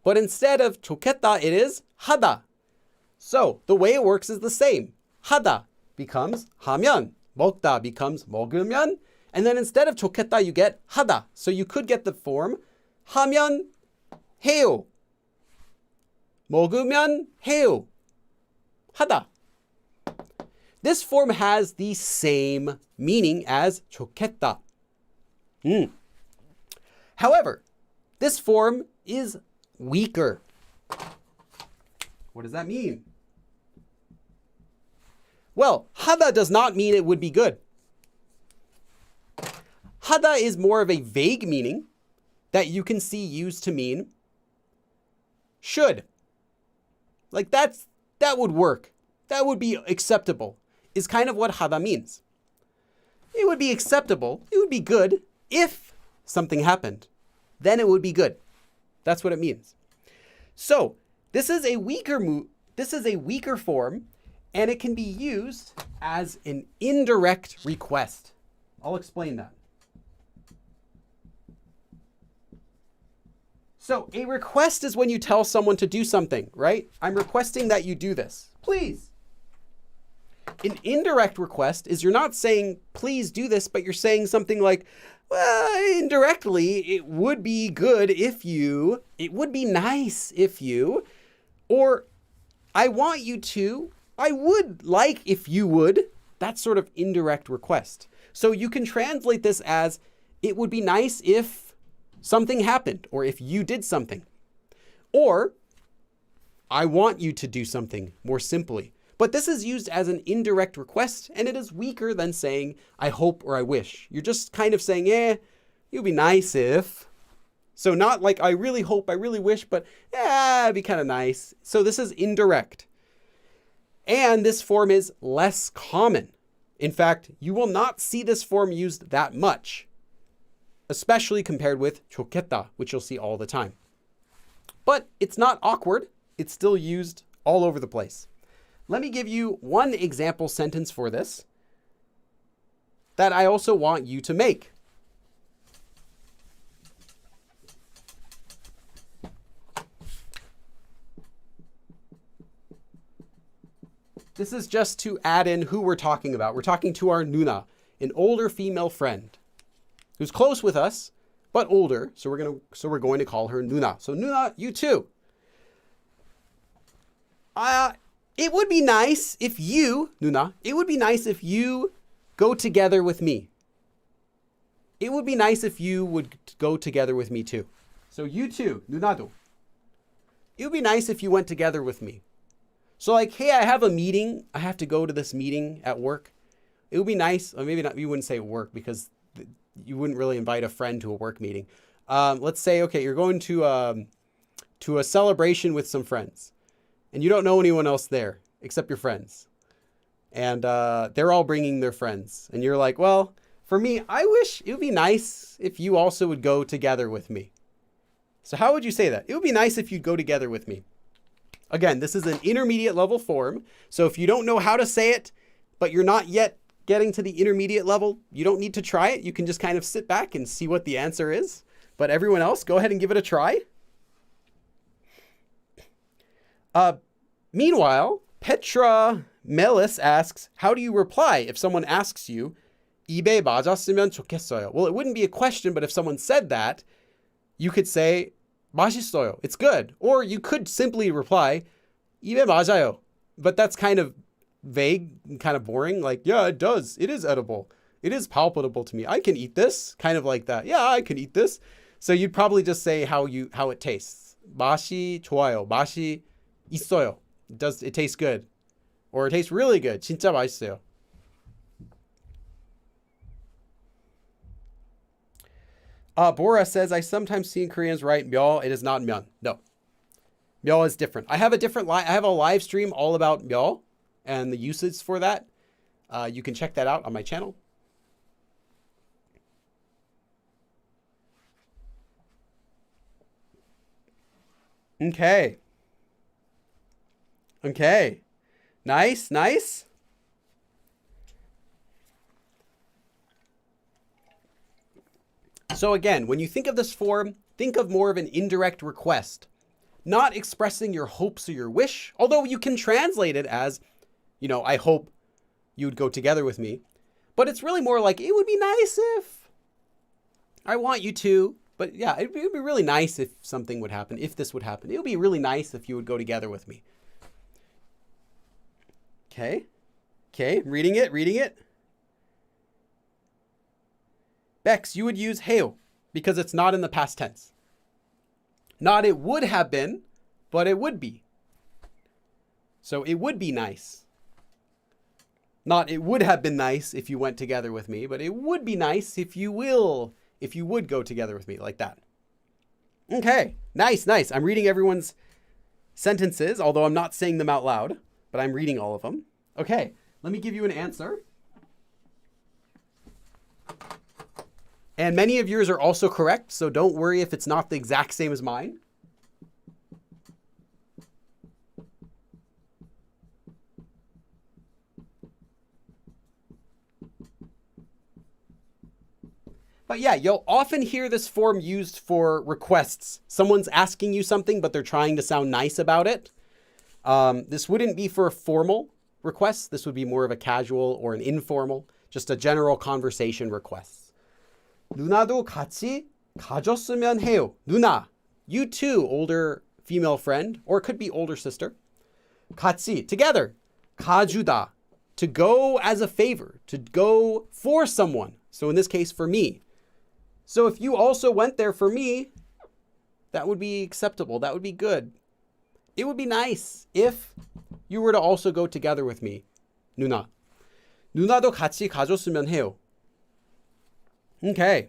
but instead of 좋겠다, it is 하다. So the way it works is the same. 하다 becomes 하면, 먹다 becomes 먹으면, and then instead of 좋겠다, you get 하다. So you could get the form 하면 해요, 먹으면 해요, 하다. This form has the same meaning as 좋겠다. However, this form is weaker. What does that mean? Well, 하다 does not mean it would be good. 하다 is more of a vague meaning that you can see used to mean should. Like that would work. That would be acceptable, is kind of what 하다 means. It would be acceptable, it would be good if something happened. Then it would be good. That's what it means. So, this is a weaker form, and it can be used as an indirect request. I'll explain that. So, a request is when you tell someone to do something, right? I'm requesting that you do this. Please. An indirect request is you're not saying, please do this, but you're saying something like, well, indirectly, it would be good if you, it would be nice if you, or I want you to, I would like if you would. That sort of indirect request. So you can translate this as, it would be nice if something happened, or if you did something. Or, I want you to do something, more simply. But this is used as an indirect request, and it is weaker than saying, I hope or I wish. You're just kind of saying, it would be nice if. So not like, I really hope, I really wish, but it'd be kind of nice. So this is indirect. And this form is less common. In fact, you will not see this form used that much, especially compared with 좋겠다, which you'll see all the time. But it's not awkward. It's still used all over the place. Let me give you one example sentence for this that I also want you to make. This is just to add in who we're talking about. We're talking to our 누나, an older female friend who's close with us, but older. So we're going to call her 누나. So 누나, you too. It would be nice if you, 누나, it would be nice if you go together with me. It would be nice if you would go together with me too. So you too, 누나도. It would be nice if you went together with me. So like, hey, I have a meeting. I have to go to this meeting at work. It would be nice, or maybe not, you wouldn't say work because you wouldn't really invite a friend to a work meeting. Let's say, okay, you're going to a celebration with some friends. And you don't know anyone else there except your friends. And they're all bringing their friends. And you're like, well, for me, I wish it would be nice if you also would go together with me. So how would you say that? It would be nice if you'd go together with me. Again, this is an intermediate level form. So if you don't know how to say it, but you're not yet getting to the intermediate level, you don't need to try it. You can just kind of sit back and see what the answer is. But everyone else, go ahead and give it a try. Meanwhile, Petra Melis asks, how do you reply if someone asks you, 입에 맞았으면 좋겠어요? Well, it wouldn't be a question, but if someone said that, you could say, 맛있어요, it's good. Or you could simply reply, 입에 맞아요. But that's kind of vague and kind of boring. Like, yeah, it does. It is edible. It is palpable to me. I can eat this. Kind of like that. Yeah, I can eat this. So you'd probably just say how it tastes. 맛이 좋아요. 맛이 있어요. It tastes good. Or it tastes really good. 진짜 맛있어요. Bora says, I sometimes see Koreans write 며. It is not 면. No. 며 is different. I have a live stream all about 며 and the usage for that. You can check that out on my channel. Okay. Nice. So again, when you think of this form, think of more of an indirect request, not expressing your hopes or your wish, although you can translate it as, I hope you'd go together with me. But it's really more like, it would be nice if, I want you to, but yeah, it'd be really nice if something would happen, if this would happen. It would be really nice if you would go together with me. Okay, reading it. Bex, you would use 해요 because it's not in the past tense. Not it would have been, but it would be. So it would be nice. Not it would have been nice if you went together with me, but it would be nice if you would go together with me, like that. Okay, nice. I'm reading everyone's sentences, although I'm not saying them out loud, but I'm reading all of them. Okay, let me give you an answer. And many of yours are also correct, so don't worry if it's not the exact same as mine. But yeah, you'll often hear this form used for requests. Someone's asking you something, but they're trying to sound nice about it. This wouldn't be for a formal request. This would be more of a casual or an informal, just a general conversation request. 누나도 같이 가줬으면 해요. 누나, you too, older female friend, or it could be older sister. 같이, together. 가주다, to go as a favor, to go for someone. So in this case, for me. So if you also went there for me, that would be acceptable. That would be good. It would be nice if you were to also go together with me. 누나. 누나도 같이 가줬으면 해요. Okay.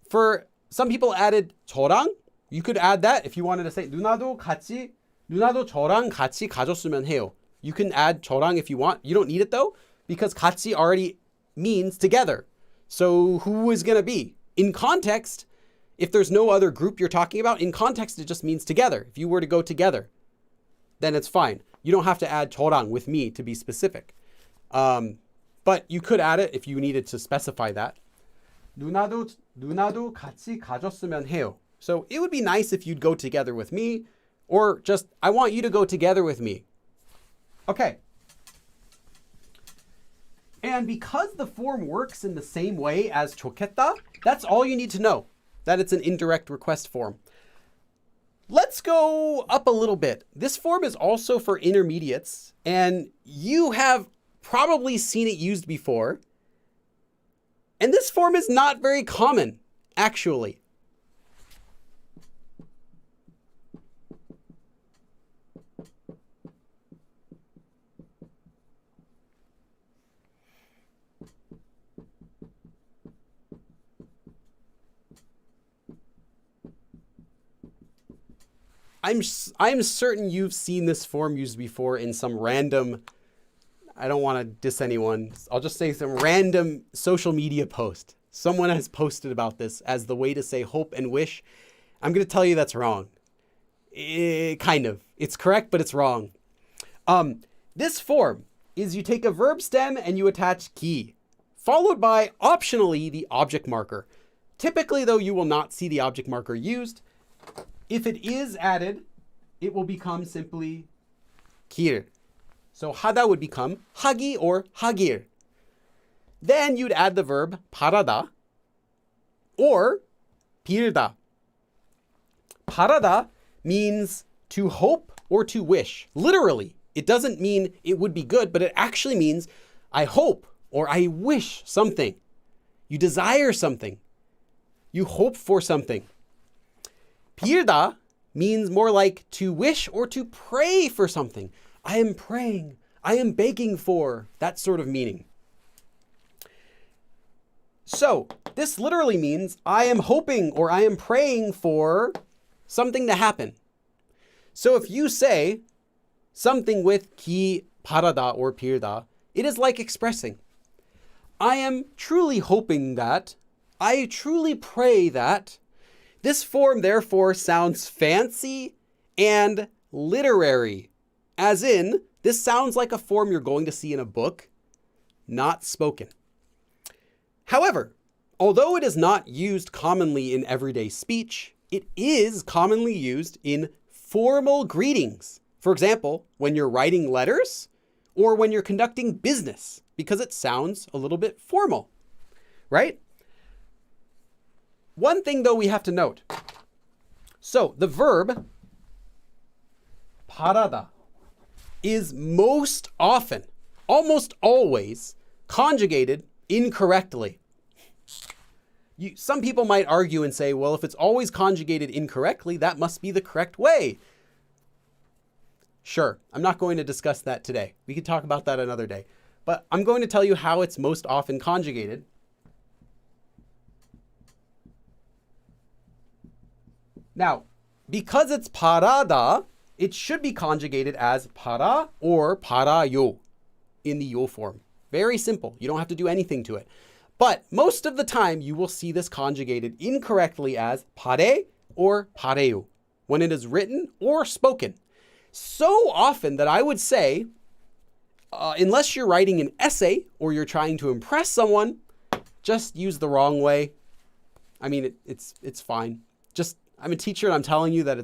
For some people added 저랑. You could add that if you wanted to say 누나도 저랑 같이 가줬으면 해요. You can add 저랑 if you want. You don't need it though, because 같이 already means together. So who is going to be? In context, if there's no other group you're talking about, in context it just means together. If you were to go together, then it's fine. You don't have to add 저랑 with me to be specific. But you could add it if you needed to specify that. 누나도 같이 가줬으면 해요. So it would be nice if you'd go together with me, or just, I want you to go together with me. Okay. And because the form works in the same way as 좋겠다, that's all you need to know, that it's an indirect request form. Let's go up a little bit. This form is also for intermediates, and you have probably seen it used before. And this form is not very common, actually. I'm certain you've seen this form used before in some random, I don't want to diss anyone, I'll just say some random social media post. Someone has posted about this as the way to say hope and wish. I'm going to tell you that's wrong. Kind of. It's correct, but it's wrong. This form, is you take a verb stem and you attach ki, followed by, optionally, the object marker. Typically, though, you will not see the object marker used. If it is added, it will become simply kir. So hada would become hagi or hagir. Then you'd add the verb parada or pirda. Parada means to hope or to wish. Literally, it doesn't mean it would be good, but it actually means I hope or I wish something. You desire something. You hope for something. Pirda means more like to wish or to pray for something. I am praying. I am begging for, that sort of meaning. So this literally means I am hoping or I am praying for something to happen. So if you say something with ki parada or pirda, it is like expressing, I am truly hoping that, I truly pray that. This form therefore sounds fancy and literary, as in, this sounds like a form you're going to see in a book, not spoken. However, although it is not used commonly in everyday speech, it is commonly used in formal greetings. For example, when you're writing letters or when you're conducting business, because it sounds a little bit formal, right? One thing, though, we have to note. So the verb parada is most often, almost always, conjugated incorrectly. Some people might argue and say, well, if it's always conjugated incorrectly, that must be the correct way. Sure, I'm not going to discuss that today. We could talk about that another day. But I'm going to tell you how it's most often conjugated. Now, because it's parada, it should be conjugated as para or parayo in the yo form. Very simple. You don't have to do anything to it. But most of the time, you will see this conjugated incorrectly as pare or pareo when it is written or spoken. So often that I would say, unless you're writing an essay or you're trying to impress someone, just use the wrong way. I mean, it's fine. I'm a teacher and I'm telling you that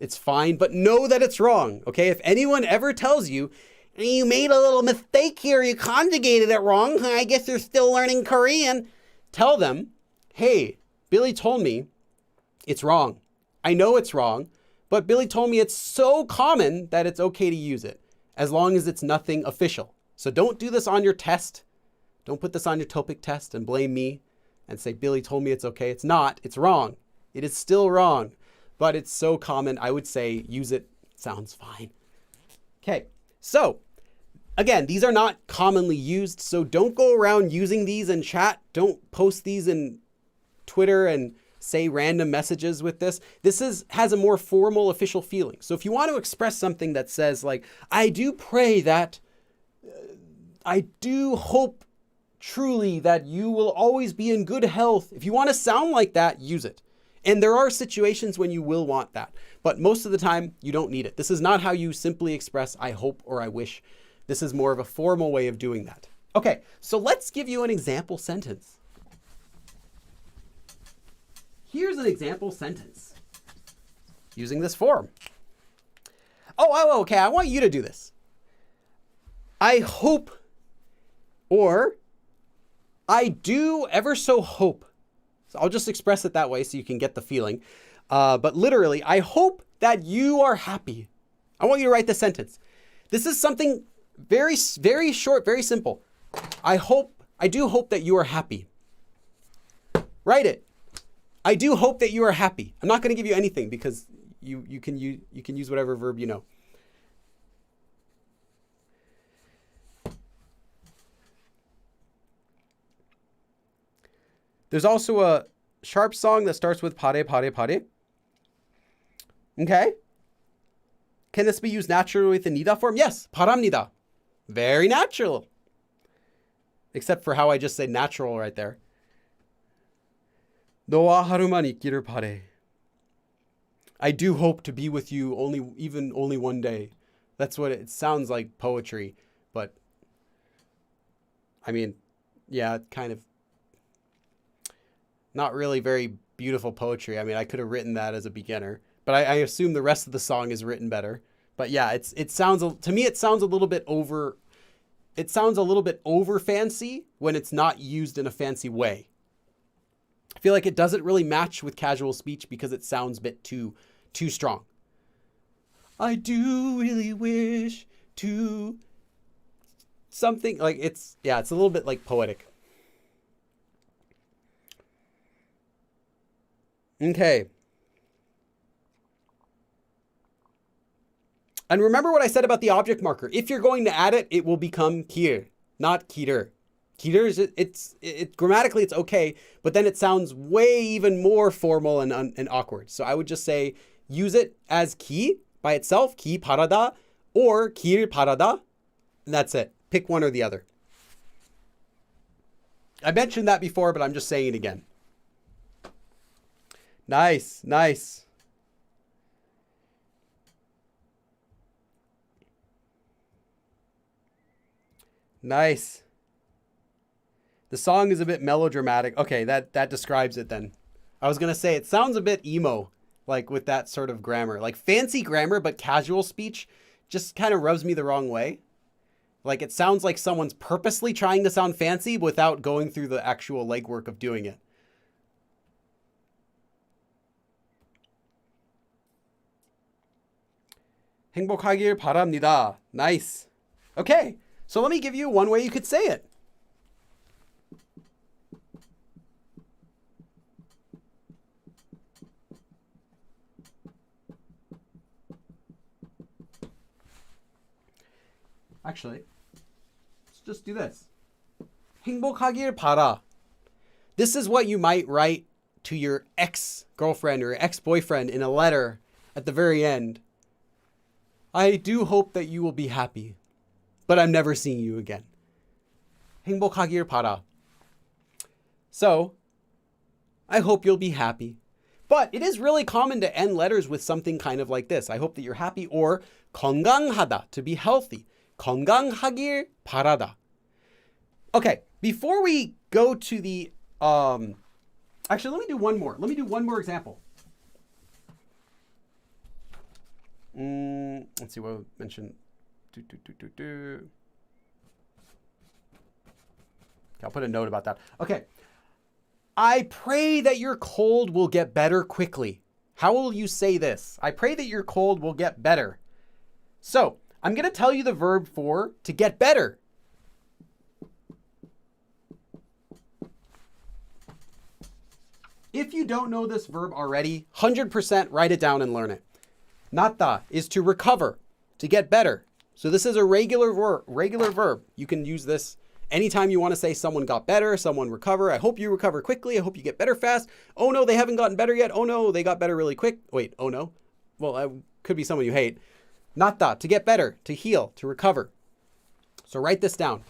it's fine, but know that it's wrong, okay? If anyone ever tells you, you made a little mistake here, you conjugated it wrong, I guess you're still learning Korean, tell them, hey, Billy told me it's wrong. I know it's wrong, but Billy told me it's so common that it's okay to use it, as long as it's nothing official. So don't do this on your test. Don't put this on your TOPIK test and blame me and say, Billy told me it's okay. It's not, it's wrong. It is still wrong, but it's so common. I would say use it. Sounds fine. Okay, so again, these are not commonly used, so don't go around using these in chat. Don't post these in Twitter and say random messages with this. This has a more formal, official feeling. So if you want to express something that says like, I do pray that, I do hope truly that you will always be in good health. If you want to sound like that, use it. And there are situations when you will want that, but most of the time you don't need it. This is not how you simply express I hope or I wish. This is more of a formal way of doing that. Okay, so let's give you an example sentence. Here's an example sentence using this form. Oh, okay, I want you to do this. I hope, or I do ever so hope. So I'll just express it that way so you can get the feeling. But literally, I hope that you are happy. I want you to write this sentence. This is something very, very short, very simple. I do hope that you are happy. Write it. I do hope that you are happy. I'm not going to give you anything because you can use whatever verb you know. There's also a sharp song that starts with pare, pare, pare. Okay. Can this be used naturally with the nida form? Yes, paramnida. Very natural. Except for how I just said natural right there. Noa haruman ikiru pare. I do hope to be with you only one day. That's what it sounds like, poetry, but I mean, yeah, kind of not really very beautiful poetry. I mean, I could have written that as a beginner, but I assume the rest of the song is written better. But yeah, it sounds, to me, it sounds a little bit over fancy when it's not used in a fancy way. I feel like it doesn't really match with casual speech because it sounds a bit too strong. I do really wish to something like it's a little bit like poetic. Okay. And remember what I said about the object marker. If you're going to add it, it will become kir, not kirer. Kirer is it's grammatically it's okay, but then it sounds way even more formal and awkward. So I would just say use it as ki by itself, ki parada, or kir parada, and that's it. Pick one or the other. I mentioned that before, but I'm just saying it again. Nice, nice. Nice. The song is a bit melodramatic. Okay, that describes it then. I was going to say, it sounds a bit emo, like with that sort of grammar. Like fancy grammar, but casual speech just kind of rubs me the wrong way. Like it sounds like someone's purposely trying to sound fancy without going through the actual legwork of doing it. 행복하길 바랍니다. Nice. Okay, so let me give you one way you could say it. Actually, let's just do this. 행복하길 바라. This is what you might write to your ex-girlfriend or ex-boyfriend in a letter at the very end. I do hope that you will be happy, but I'm never seeing you again. 행복하길 바라. So, I hope you'll be happy. But it is really common to end letters with something kind of like this. I hope that you're happy, or 건강하다, to be healthy. 건강하길 바라다. Okay, before we go to the, actually, let me do one more. Let me do one more example. Let's see what I mentioned. Okay, I'll put a note about that. Okay. I pray that your cold will get better quickly. How will you say this? I pray that your cold will get better. So, I'm going to tell you the verb for to get better. If you don't know this verb already, 100% write it down and learn it. Nata is to recover, to get better. So this is a regular verb. You can use this anytime you want to say someone got better, someone recover. I hope you recover quickly. I hope you get better fast. Oh no, they haven't gotten better yet. Oh no, they got better really quick. Wait, oh no. Well, could be someone you hate. Nata, to get better, to heal, to recover. So write this down.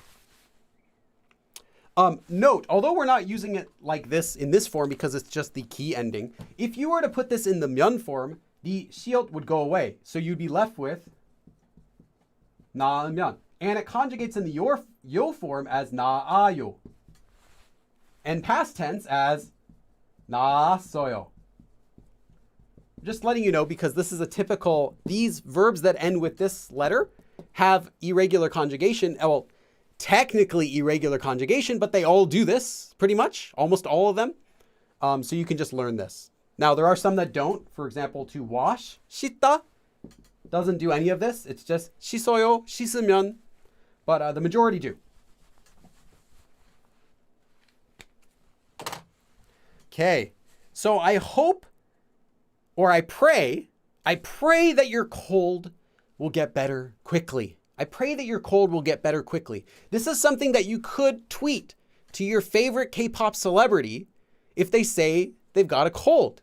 Note, although we're not using it like this in this form because it's just the ki ending, if you were to put this in the myeon form, the shiot would go away. So you'd be left with 나면. And it conjugates in the yo form as 나아요. And past tense as 나았어요. Just letting you know, because this is a typical, these verbs that end with this letter have irregular conjugation. Well, technically irregular conjugation, but they all do this pretty much, almost all of them. So you can just learn this. Now, there are some that don't. For example, to wash, 씻다, doesn't do any of this. It's just 씻어요, 씻으면. But the majority do. Okay. So I hope, or I pray that your cold will get better quickly. I pray that your cold will get better quickly. This is something that you could tweet to your favorite K-pop celebrity if they say they've got a cold.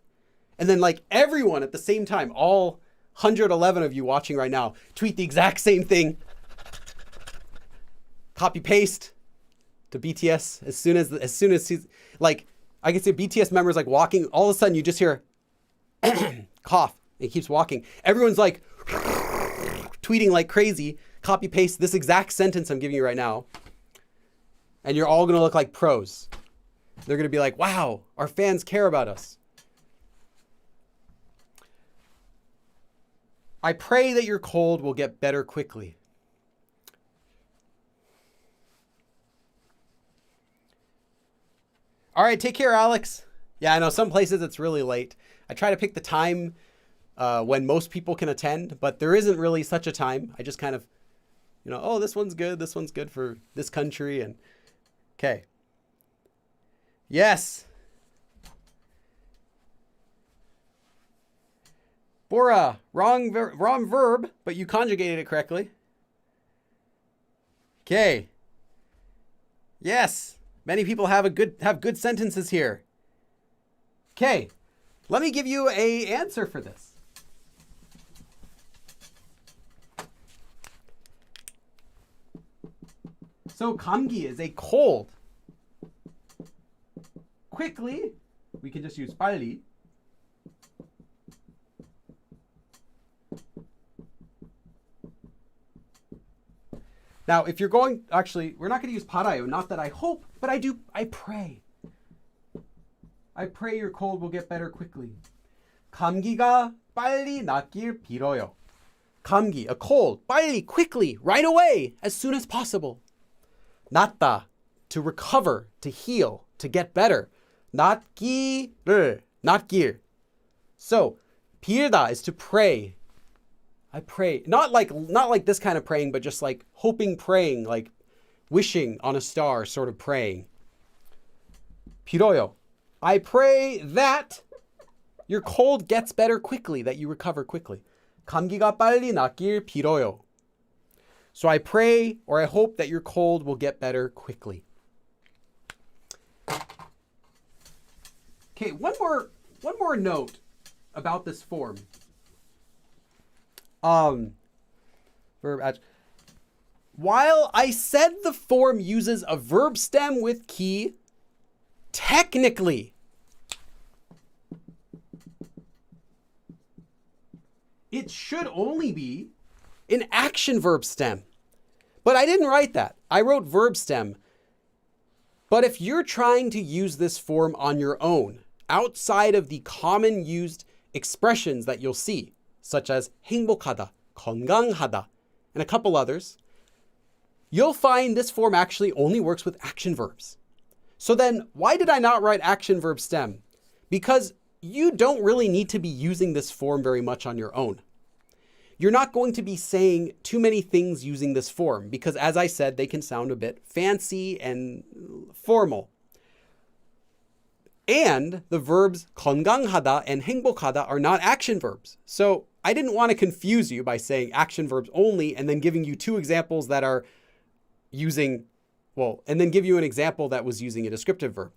And then like everyone at the same time, all 111 of you watching right now, tweet the exact same thing. Copy paste to BTS as soon as he's like, I can see BTS members like walking, all of a sudden you just hear cough. He keeps walking. Everyone's like tweeting like crazy. Copy paste this exact sentence I'm giving you right now. and you're all going to look like pros. They're going to be like, wow, our fans care about us. I pray that your cold will get better quickly. All right, take care, Alex. Yeah, I know some places it's really late. I try to pick the time when most people can attend, but there isn't really such a time. I just kind of, oh, this one's good for this country. And okay. Yes. Bora, wrong verb, but you conjugated it correctly. Okay. Yes. Many people have good sentences here. Okay. Let me give you an answer for this. So 감기 is a cold. Quickly, we can just use 빨리. Now, if you're going, actually, we're not going to use 바라요. Not that I hope, but I pray. I pray your cold will get better quickly. 감기가 빨리 낫길 빌어요. 감기, a cold, 빨리, quickly, right away, as soon as possible. 낫다, to recover, to heal, to get better. 낫기를, 낫길. So, 빌다 is to pray. I pray, not like this kind of praying, but just like hoping, praying, like wishing on a star, sort of praying. 빌어요. I pray that your cold gets better quickly, that you recover quickly. 감기가 빨리 낫길 빌어요. So I pray or I hope that your cold will get better quickly. Okay, one more note about this form. Verb. While I said the form uses a verb stem with key, technically, it should only be an action verb stem. But I didn't write that. I wrote verb stem. But if you're trying to use this form on your own, outside of the common used expressions that you'll see, such as 행복하다, 건강하다, and a couple others, you'll find this form actually only works with action verbs. So then why did I not write action verb stem? Because you don't really need to be using this form very much on your own. You're not going to be saying too many things using this form because, as I said, they can sound a bit fancy and formal. And the verbs 건강하다 and 행복하다 are not action verbs. So I didn't want to confuse you by saying action verbs only and then giving you two examples that are using, and then give you an example that was using a descriptive verb.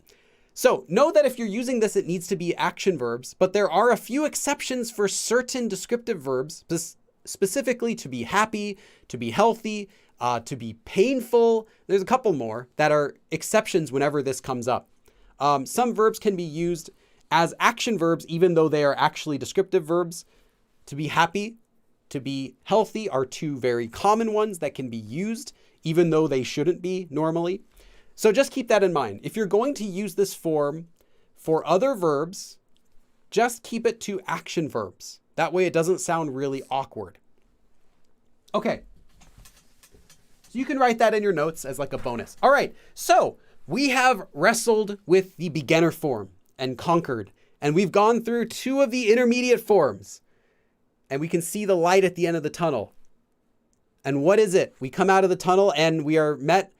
So know that if you're using this, it needs to be action verbs, but there are a few exceptions for certain descriptive verbs, specifically to be happy, to be healthy, to be painful. There's a couple more that are exceptions whenever this comes up. Some verbs can be used as action verbs, even though they are actually descriptive verbs. To be happy, to be healthy are two very common ones that can be used, even though they shouldn't be normally. So just keep that in mind. If you're going to use this form for other verbs, just keep it to action verbs. That way it doesn't sound really awkward. Okay. So you can write that in your notes as like a bonus. All right. So we have wrestled with the beginner form and conquered, and we've gone through two of the intermediate forms, and we can see the light at the end of the tunnel. And what is it? We come out of the tunnel and we are met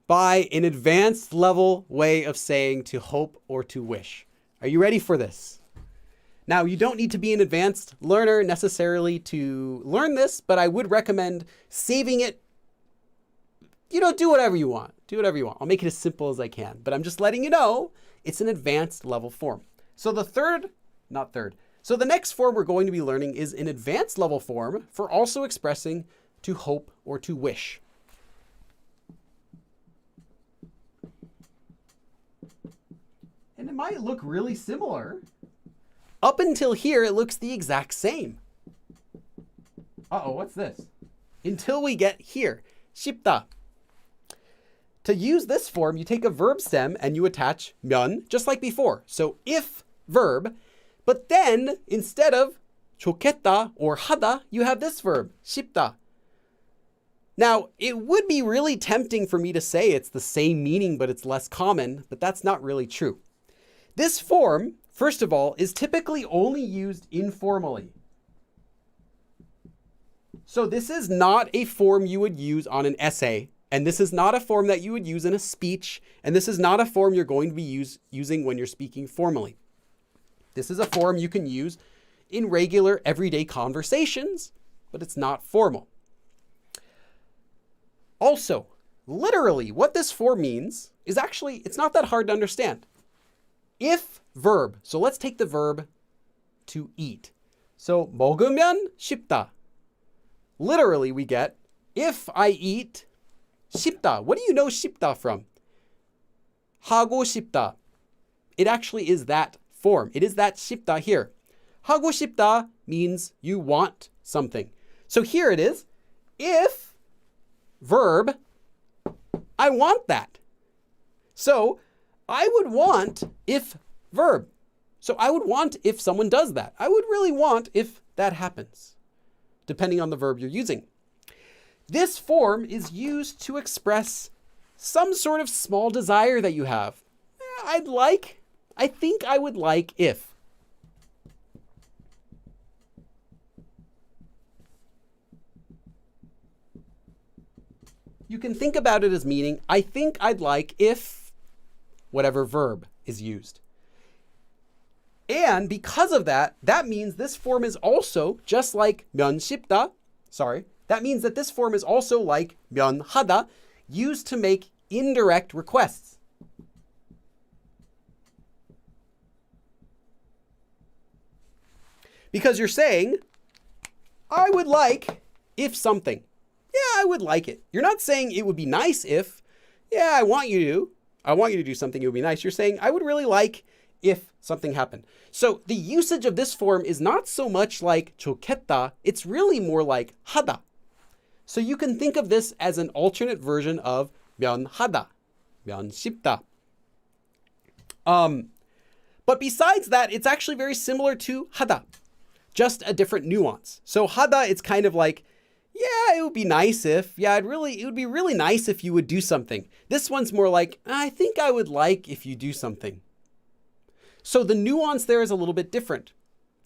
by an advanced level way of saying to hope or to wish. Are you ready for this? Now, you don't need to be an advanced learner necessarily to learn this, but I would recommend saving it. Do whatever you want. Do whatever you want. I'll make it as simple as I can, but I'm just letting you know it's an advanced level form. So the next form we're going to be learning is an advanced level form for also expressing to hope or to wish. And it might look really similar. Up until here, it looks the exact same. Uh-oh, what's this? Until we get here. 쉽다. to use this form, you take a verb stem and you attach 면, just like before. So if verb, but then instead of 좋겠다 or 하다, you have this verb, 싶다. Now, it would be really tempting for me to say it's the same meaning, but it's less common, but that's not really true. This form, first of all, is typically only used informally. So this is not a form you would use on an essay, and this is not a form that you would use in a speech, and this is not a form you're going to be using when you're speaking formally. This is a form you can use in regular everyday conversations, but it's not formal. Also, literally, what this form means is actually, it's not that hard to understand. If verb, so let's take the verb to eat. So 먹으면 싶다. Literally, we get, if I eat 싶다. What do you know 싶다 from? 하고 싶다. It actually is that form. It is that 싶다 here. 하고 싶다 means you want something. So here it is. If verb, I want that. So I would want if verb. So I would want if someone does that. I would really want if that happens, depending on the verb you're using. This form is used to express some sort of small desire that you have. I think I would like if. You can think about it as meaning, I think I'd like if whatever verb is used. And because of that, that means this form is also just like 면 싶다. That means that this form is also like 면 하다, used to make indirect requests. Because you're saying, I would like if something. Yeah, I would like it. You're not saying it would be nice if, yeah, I want you to do something, it would be nice. You're saying, I would really like if something happened. So the usage of this form is not so much like 좋겠다, it's really more like 하다. So you can think of this as an alternate version of 면 하다, 면 싶다. But besides that, it's actually very similar to 하다, just a different nuance. So 하다, it's kind of like, yeah, it would be nice if, it would be really nice if you would do something. This one's more like, I think I would like if you do something. So the nuance there is a little bit different.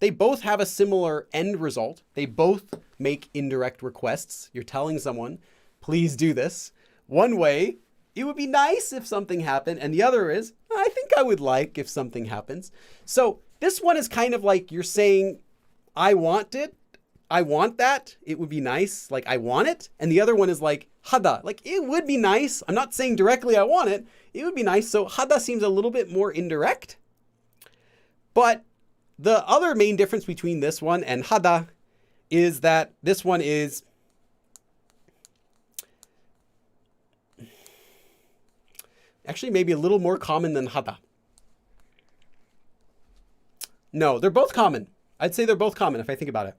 They both have a similar end result. They both make indirect requests. You're telling someone, please do this. One way, it would be nice if something happened. And the other is, I think I would like if something happens. So this one is kind of like you're saying, I want it. I want that. It would be nice. Like I want it. And the other one is like 하다. Like it would be nice. I'm not saying directly I want it. It would be nice. So 하다 seems a little bit more indirect. But the other main difference between this one and 하다 is that this one is actually maybe a little more common than 하다. No, they're both common. I'd say they're both common if I think about it.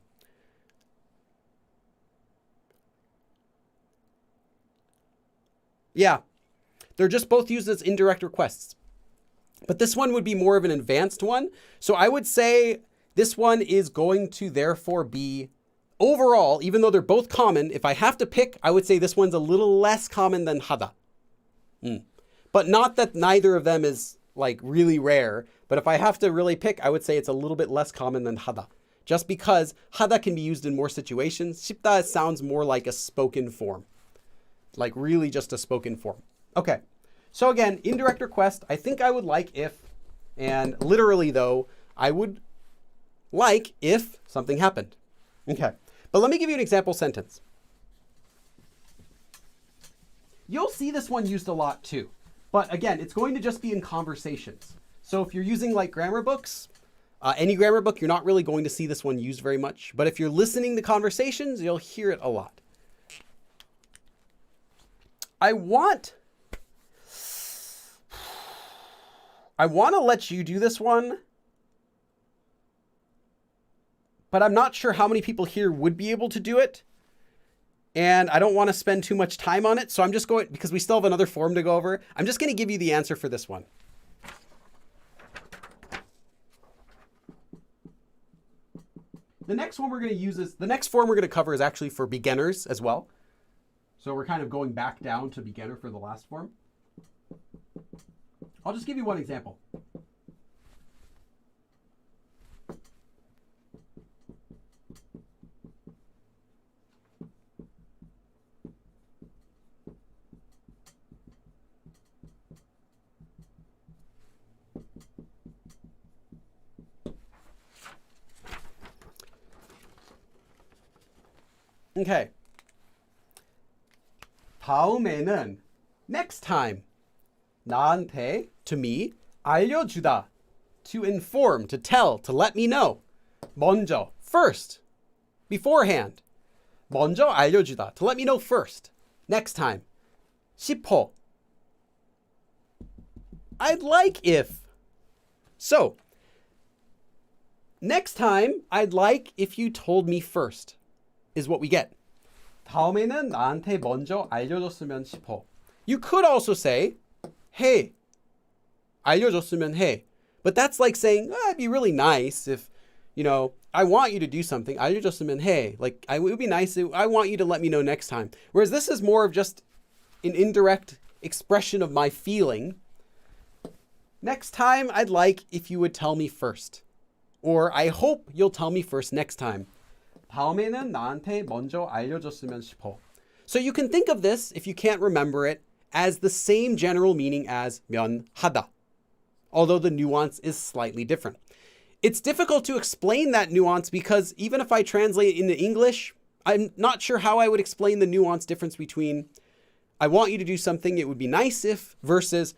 Yeah, they're just both used as indirect requests. But this one would be more of an advanced one. So I would say this one is going to therefore be overall, even though they're both common, if I have to pick, I would say this one's a little less common than 하다. But not that neither of them is like really rare. But if I have to really pick, I would say it's a little bit less common than 하다. Just because 하다 can be used in more situations. 싶다 sounds more like a spoken form. Like really just a spoken form. Okay. So again, indirect request, I think I would like if, and literally though, I would like if something happened. Okay, but let me give you an example sentence. You'll see this one used a lot too, but again, it's going to just be in conversations. So if you're using like grammar books, any grammar book, you're not really going to see this one used very much, but if you're listening to conversations, you'll hear it a lot. I want to let you do this one, but I'm not sure how many people here would be able to do it. and I don't want to spend too much time on it. So I'm just going, because we still have another form to go over, I'm just going to give you the answer for this one. The next one we're going to use is, the next form we're going to cover is actually for beginners as well. So we're kind of going back down to beginner for the last form. I'll just give you one example. Okay. 다음에는 next time. 나한테, to me, 알려주다, to inform, to tell, to let me know. 먼저, first, beforehand. 먼저 알려주다, to let me know first. Next time. 싶어. I'd like if. So, next time, I'd like if you told me first, is what we get. 다음에는 나한테 먼저 알려줬으면 싶어. You could also say, hey, 알려줬으면 해. But that's like saying, it'd be really nice if, I want you to do something. 알려줬으면 해. Like, it would be nice. I want you to let me know next time. Whereas this is more of just an indirect expression of my feeling. Next time, I'd like if you would tell me first. Or I hope you'll tell me first next time. 다음에는 나한테 먼저 알려줬으면 싶어. So you can think of this, if you can't remember it, as the same general meaning as 면하다, although the nuance is slightly different. It's difficult to explain that nuance because even if I translate it into English, I'm not sure how I would explain the nuance difference between I want you to do something, it would be nice if, versus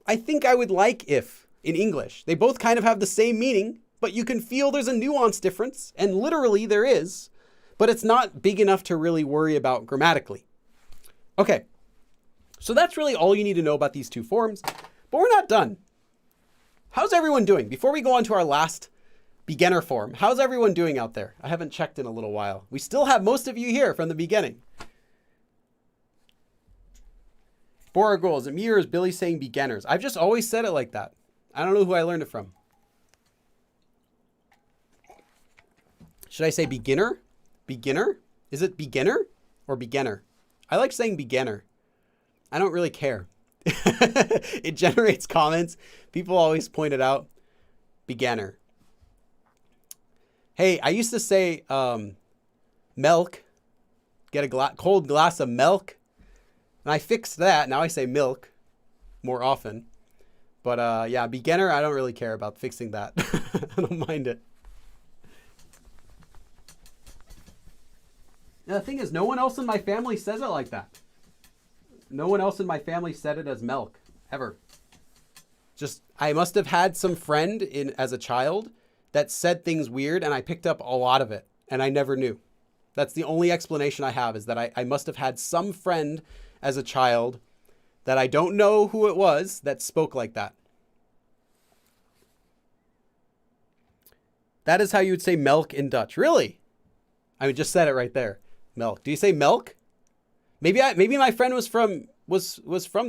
I think I would like if in English. They both kind of have the same meaning, but you can feel there's a nuance difference, and literally there is, but it's not big enough to really worry about grammatically. Okay, so that's really all you need to know about these two forms, but we're not done. How's everyone doing? Before we go on to our last beginner form, how's everyone doing out there? I haven't checked in a little while. We still have most of you here from the beginning. Bora goals, Amir, is Billy saying beginners? I've just always said it like that. I don't know who I learned it from. Should I say beginner? Beginner? Is it beginner or beginner? I like saying beginner. I don't really care. It generates comments. People always point it out. Beginner. Hey, I used to say milk. Get a cold glass of milk. And I fixed that. Now I say milk more often. But yeah, beginner, I don't really care about fixing that. I don't mind it. The thing is, no one else in my family says it like that. No one else in my family said it as milk, ever. Just, I must have had some friend as a child that said things weird, and I picked up a lot of it, and I never knew. That's the only explanation I have, is that I must have had some friend as a child that I don't know who it was that spoke like that. That is how you would say milk in Dutch. Really? I just said it right there. Milk. Do you say milk? Maybe my friend was from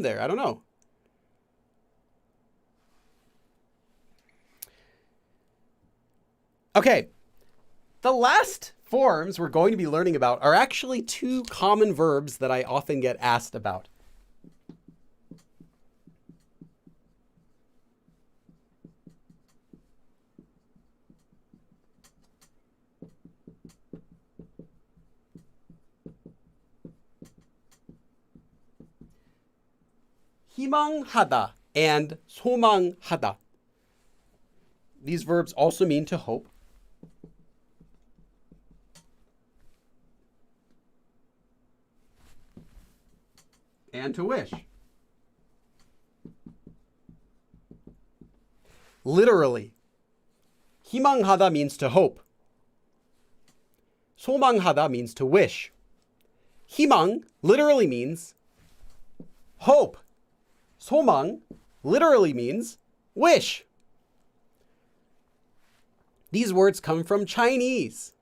there. I don't know. Okay. The last forms we're going to be learning about are actually two common verbs that I often get asked about. 희망하다 and 소망하다. These verbs also mean to hope. And to wish. Literally, 희망하다 means to hope. 소망하다 means to wish. 희망 literally means hope. 소망 literally means wish. These words come from Chinese.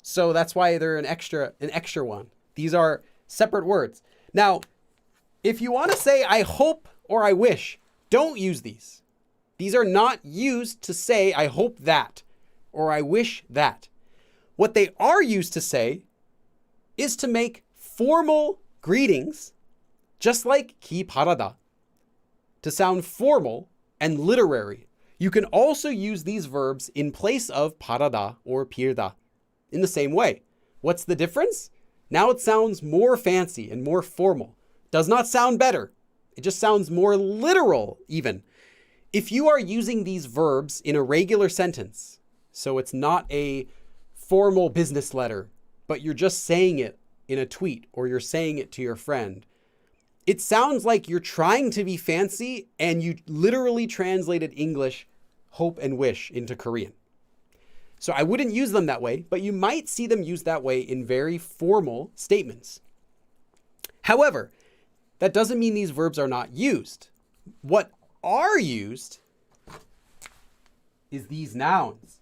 So that's why they're an extra one. These are separate words. Now, if you want to say I hope or I wish, don't use these. These are not used to say I hope that or I wish that. What they are used to say is to make formal greetings, just like ki parada, to sound formal and literary. You can also use these verbs in place of parada or pirda in the same way. What's the difference? Now it sounds more fancy and more formal. Does not sound better. It just sounds more literal even. If you are using these verbs in a regular sentence, so it's not a formal business letter, but you're just saying it in a tweet or you're saying it to your friend, it sounds like you're trying to be fancy and you literally translated English hope and wish into Korean. So I wouldn't use them that way, but you might see them used that way in very formal statements. However, that doesn't mean these verbs are not used. What are used is these nouns.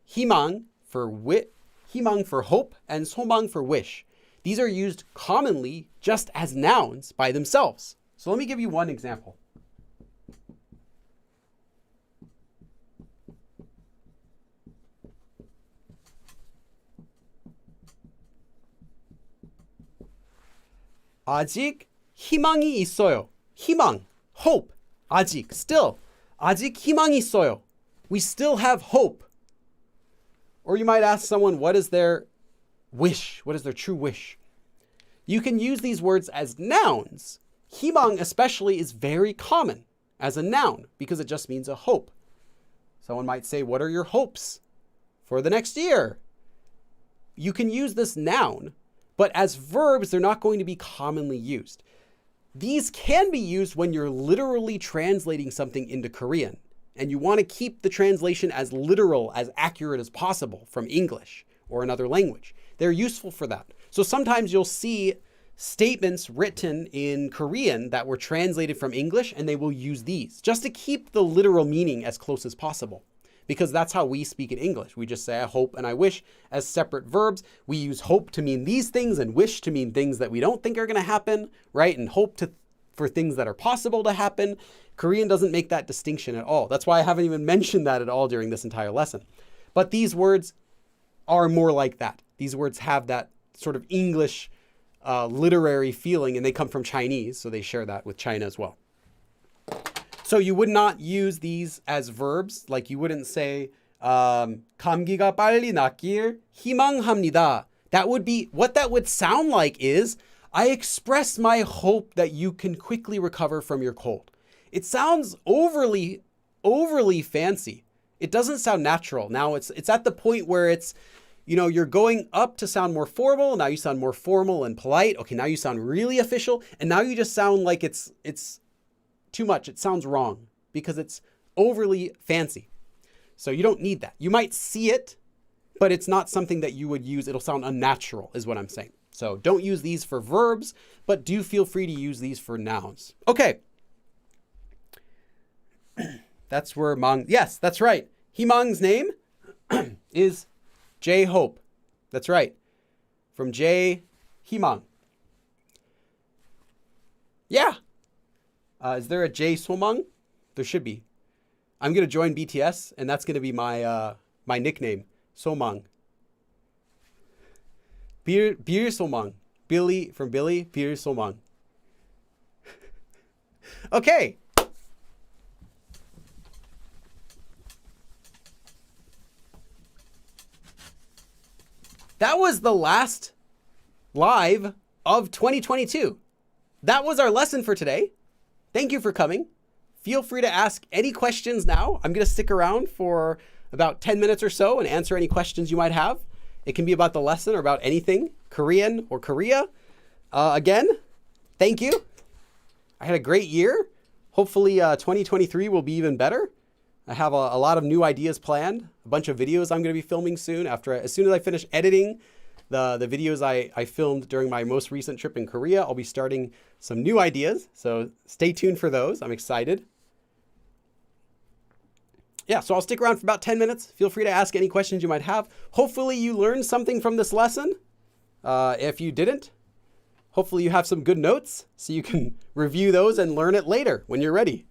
희망 for hope and 소망 for wish. These are used commonly just as nouns by themselves. So let me give you one example. 아직 희망이 있어요. 희망, hope. 아직, still. 아직 희망이 있어요. We still have hope. Or you might ask someone, what is their wish? What is their true wish? You can use these words as nouns. 희망 especially is very common as a noun because it just means a hope. Someone might say, what are your hopes for the next year? You can use this noun, but as verbs, they're not going to be commonly used. These can be used when you're literally translating something into Korean and you want to keep the translation as literal, as accurate as possible from English or another language. They're useful for that. So sometimes you'll see statements written in Korean that were translated from English and they will use these just to keep the literal meaning as close as possible. Because that's how we speak in English. We just say I hope and I wish as separate verbs. We use hope to mean these things and wish to mean things that we don't think are going to happen, right? And hope for things that are possible to happen. Korean doesn't make that distinction at all. That's why I haven't even mentioned that at all during this entire lesson. But these words are more like that. These words have that sort of English literary feeling, and they come from Chinese, so they share that with China as well. So you would not use these as verbs, like you wouldn't say 감기가 빨리 낫길 희망합니다. That would be, what that would sound like is, I express my hope that you can quickly recover from your cold. It sounds overly fancy. It doesn't sound natural. Now it's at the point where it's, you know, you're going up to sound more formal. Now you sound more formal and polite. Okay, now you sound really official. And now you just sound like it's too much. It sounds wrong because it's overly fancy. So you don't need that. You might see it, but it's not something that you would use. It'll sound unnatural is what I'm saying. So don't use these for verbs, but do feel free to use these for nouns. Okay. That's where yes, that's right. Himang's name is J-Hope. That's right. From J, Himang. Yeah. Is there a J Somang? There should be. I'm going to join BTS, and that's going to be my my nickname, Somang. Bir Somang. Billy from Billy, Bir Somang. Okay. That was the last live of 2022. That was our lesson for today. Thank you for coming. Feel free to ask any questions now. I'm going to stick around for about 10 minutes or so and answer any questions you might have. It can be about the lesson or about anything, Korean or Korea. Again, thank you. I had a great year. Hopefully 2023 will be even better. I have a lot of new ideas planned, a bunch of videos I'm going to be filming soon as soon as I finish editing the videos I filmed during my most recent trip in Korea. I'll be starting some new ideas, so stay tuned for those. I'm excited. yeah, so I'll stick around for about 10 minutes. Feel free to ask any questions you might have. Hopefully you learned something from this lesson. If you didn't, hopefully you have some good notes so you can review those and learn it later when you're ready.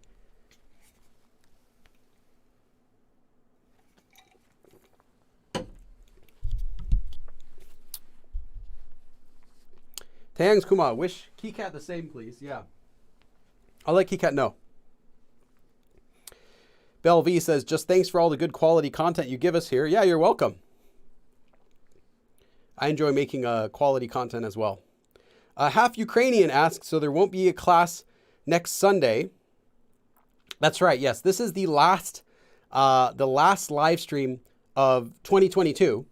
Taeyang's Kuma, wish KiCat the same, please. Yeah. I'll let KiCat know. Bell V says, just thanks for all the good quality content you give us here. Yeah, you're welcome. I enjoy making quality content as well. Half Ukrainian asks, so there won't be a class next Sunday. That's right. Yes, this is the last live stream of 2022.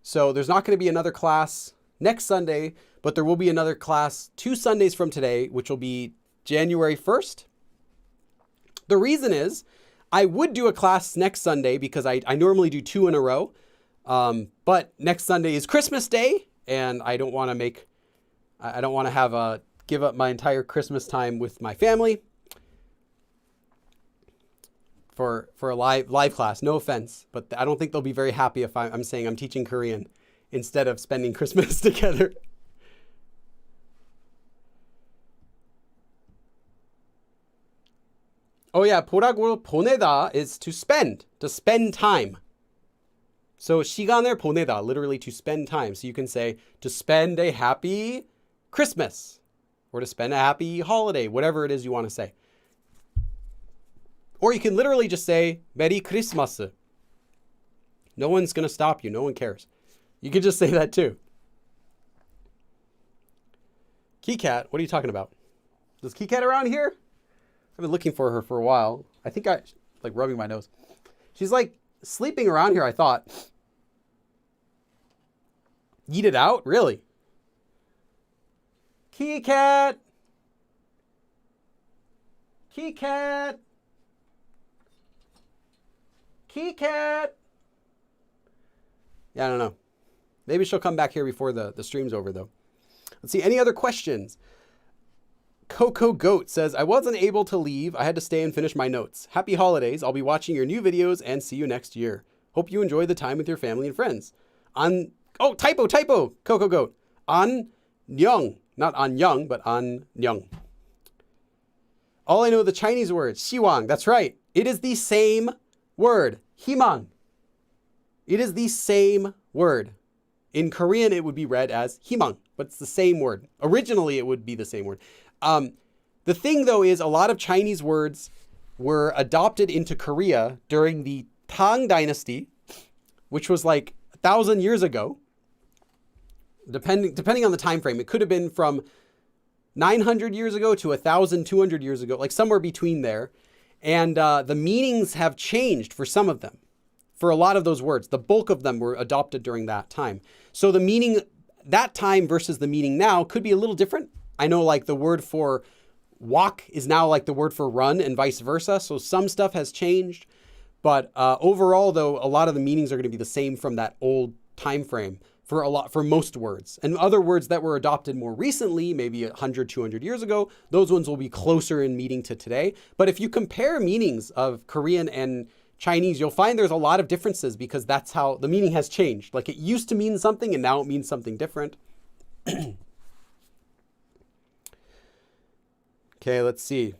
So there's not going to be another class next Sunday, but there will be another class 2 Sundays from today, which will be January 1st. The reason is I would do a class next Sunday because I normally do 2 in a row. But next Sunday is Christmas Day, and I don't want to have give up my entire Christmas time with my family for a live class. No offense, but I don't think they'll be very happy if I'm saying I'm teaching Korean instead of spending Christmas together. Oh yeah, 보라고 보내다 is to spend time. So 시간을 보내다, literally to spend time. So you can say to spend a happy Christmas or to spend a happy holiday, whatever it is you want to say. Or you can literally just say Merry Christmas. No one's going to stop you. No one cares. You could just say that too. KiCat, what are you talking about? Is KiCat around here? I've been looking for her for a while. I think like rubbing my nose. She's like sleeping around here, I thought. Eat it out? Really? KiCat! KiCat! KiCat! Yeah, I don't know. Maybe she'll come back here before the stream's over, though. Let's see. Any other questions? Coco Goat says, I wasn't able to leave. I had to stay and finish my notes. Happy holidays. I'll be watching your new videos and see you next year. Hope you enjoy the time with your family and friends. Typo, Coco Goat. An-young. Not an-young, but an-young. All I know the Chinese word, 시황. That's right. It is the same word. 희망. It is the same word. In Korean, it would be read as 희망, but it's the same word. Originally, it would be the same word. The thing, though, is a lot of Chinese words were adopted into Korea during the Tang Dynasty, which was like 1,000 years ago. Depending on the time frame, it could have been from 900 years ago to 1,200 years ago, like somewhere between there. And the meanings have changed for some of them. For a lot of those words, the bulk of them were adopted during that time. So the meaning that time versus the meaning now could be a little different. I know like the word for walk is now like the word for run and vice versa. So some stuff has changed. But overall, though, a lot of the meanings are going to be the same from that old time frame for most words. And other words that were adopted more recently, maybe 100, 200 years ago, those ones will be closer in meaning to today. But if you compare meanings of Korean and Chinese, you'll find there's a lot of differences because that's how the meaning has changed. Like it used to mean something and now it means something different. Okay, let's see.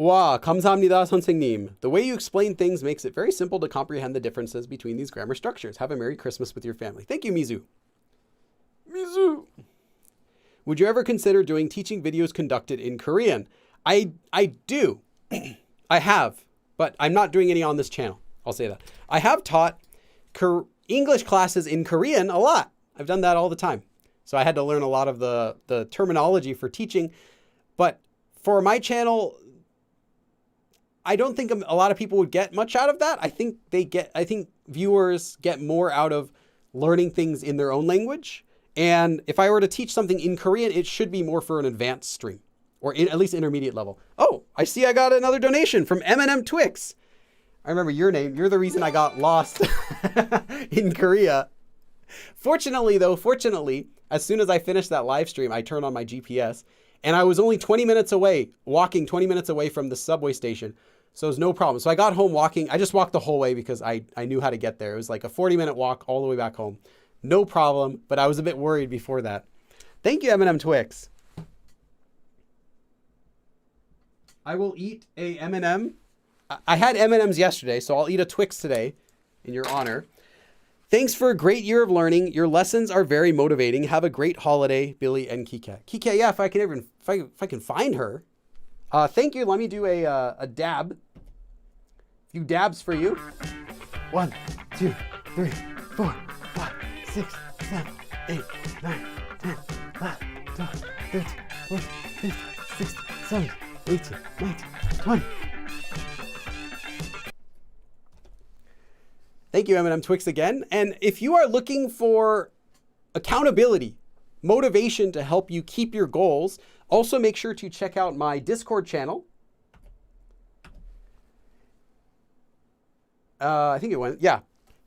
와, 감사합니다, 선생님. The way you explain things makes it very simple to comprehend the differences between these grammar structures. Have a Merry Christmas with your family. Thank you, Mizu. Mizu. Would you ever consider doing teaching videos conducted in Korean? I do. I have, but I'm not doing any on this channel. I'll say that. I have taught English classes in Korean a lot. I've done that all the time. So I had to learn a lot of the terminology for teaching. But for my channel, I don't think a lot of people would get much out of that. I think viewers get more out of learning things in their own language. And if I were to teach something in Korean, it should be more for an advanced stream or at least intermediate level. Oh, I see I got another donation from M&M Twix. I remember your name. You're the reason I got lost in Korea. Fortunately, as soon as I finished that live stream, I turned on my GPS and I was only walking 20 minutes away from the subway station So it was no problem. So I got home walking. I just walked the whole way because I knew how to get there. It was like a 40-minute walk all the way back home. No problem, but I was a bit worried before that. Thank you, M&M Twix. I will eat a M&M. I had M&Ms yesterday, so I'll eat a Twix today in your honor. Thanks for a great year of learning. Your lessons are very motivating. Have a great holiday, Billy and Kike. Kike, yeah, if I can find her. Thank you. Let me do a dab. A few dabs for you. 1, 2, 3, 4, 5, 6, 7, 8, 9, 10, 11, 12, 13, 14, 15, 16, 17, 18, 19, 20. Thank you, M&M Twix again. And if you are looking for accountability, motivation to help you keep your goals, also make sure to check out my Discord channel. I think it went, yeah.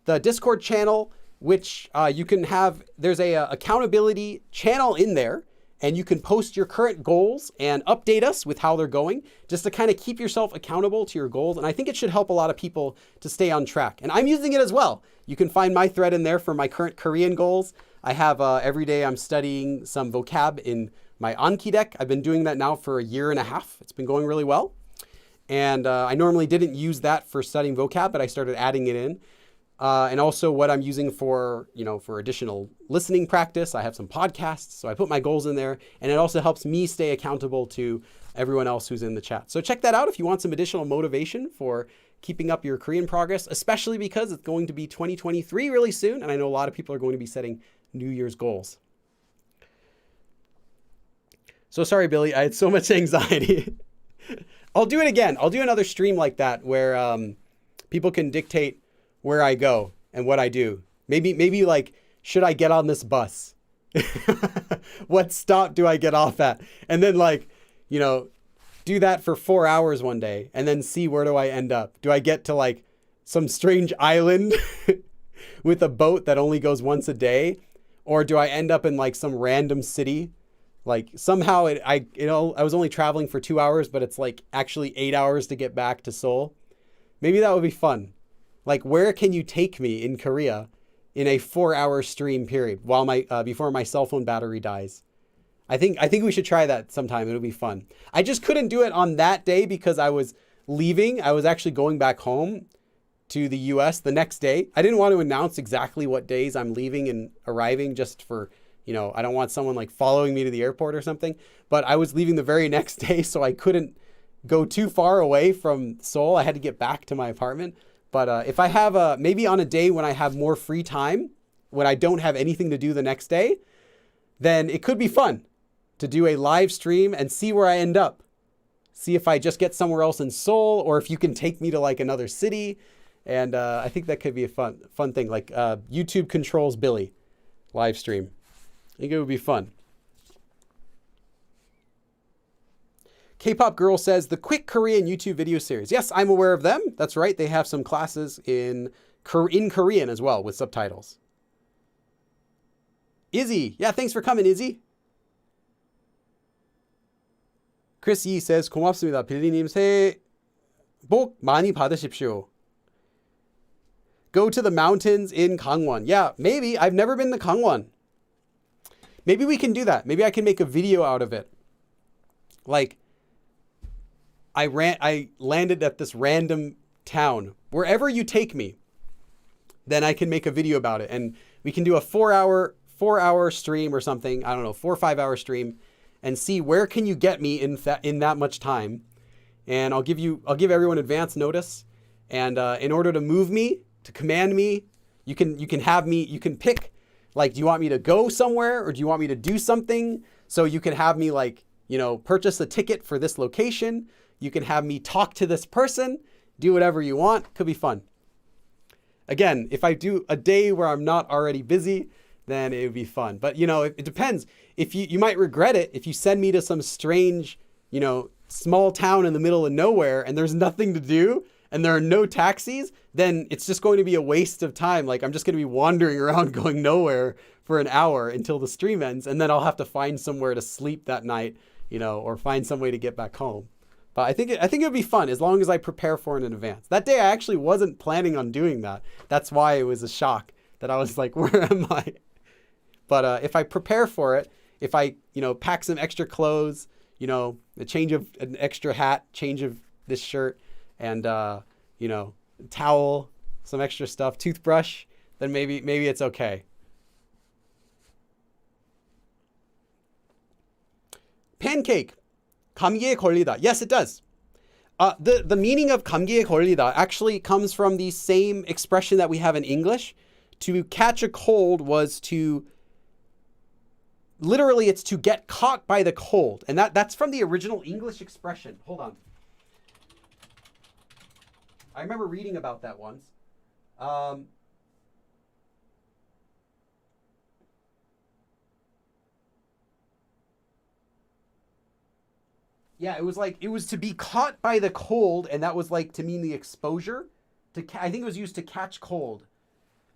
The Discord channel, which you can have, there's a accountability channel in there, and you can post your current goals and update us with how they're going, just to kind of keep yourself accountable to your goals. And I think it should help a lot of people to stay on track. And I'm using it as well. You can find my thread in there for my current Korean goals. I have every day I'm studying some vocab in my Anki deck. I've been doing that now for a year and a half. It's been going really well. And I normally didn't use that for studying vocab, but I started adding it in. And also what I'm using for, for additional listening practice. I have some podcasts, so I put my goals in there, and it also helps me stay accountable to everyone else who's in the chat. So check that out if you want some additional motivation for keeping up your Korean progress, especially because it's going to be 2023 really soon. And I know a lot of people are going to be setting New Year's goals. So sorry, Billy, I had so much anxiety. I'll do it again. I'll do another stream like that where people can dictate where I go and what I do. Maybe like, should I get on this bus? What stop do I get off at? And then do that for 4 hours one day and then see where do I end up? Do I get to like some strange island with a boat that only goes once a day? Or do I end up in like some random city? Like somehow I was only traveling for 2 hours, but it's like actually 8 hours to get back to Seoul. Maybe that would be fun. Like, where can you take me in Korea in a 4-hour stream period while before my cell phone battery dies? I think we should try that sometime. It'll be fun. I just couldn't do it on that day because I was leaving. I was actually going back home to the US the next day. I didn't want to announce exactly what days I'm leaving and arriving just for, I don't want someone like following me to the airport or something. But I was leaving the very next day, so I couldn't go too far away from Seoul. I had to get back to my apartment. But if I have maybe on a day when I have more free time, when I don't have anything to do the next day, then it could be fun to do a live stream and see where I end up. See if I just get somewhere else in Seoul, or if you can take me to like another city. And I think that could be a fun thing, like YouTube controls Billy live stream. I think it would be fun. K-Pop Girl says, the Quick Korean YouTube video series. Yes, I'm aware of them. That's right. They have some classes in Korean as well with subtitles. Izzy. Yeah, thanks for coming, Izzy. Chris E says, 고맙습니다. 빌리님 새해 복 많이 받으십시오. Go to the mountains in Gangwon. Yeah, maybe. I've never been to Gangwon. Maybe we can do that. Maybe I can make a video out of it. Like, I landed at this random town. Wherever you take me, then I can make a video about it. And we can do a 4-hour stream or something. I don't know, 4 or 5 hour stream, and see where can you get me in that much time. And I'll give everyone advance notice. And in order to move me, to command me, you can pick, like, do you want me to go somewhere or do you want me to do something? So you can have me like, purchase a ticket for this location. You can have me talk to this person, do whatever you want. Could be fun. Again, if I do a day where I'm not already busy, then it would be fun. But, it depends. If you might regret it if you send me to some strange, small town in the middle of nowhere and there's nothing to do and there are no taxis, then it's just going to be a waste of time. Like, I'm just going to be wandering around going nowhere for an hour until the stream ends. And then I'll have to find somewhere to sleep that night, or find some way to get back home. But I think it would be fun as long as I prepare for it in advance. That day I actually wasn't planning on doing that. That's why it was a shock that I was like, where am I? But if I prepare for it, if I, pack some extra clothes, a change of an extra hat, change of this shirt, and towel, some extra stuff, toothbrush, then maybe it's okay. Pancake. 감기에 걸리다. Yes, it does. The meaning of 감기에 걸리다 actually comes from the same expression that we have in English. To catch a cold was to, literally it's to get caught by the cold. And that's from the original English expression. Hold on. I remember reading about that once. Yeah, it was to be caught by the cold, and that was like to mean the exposure. I think it was used to catch cold.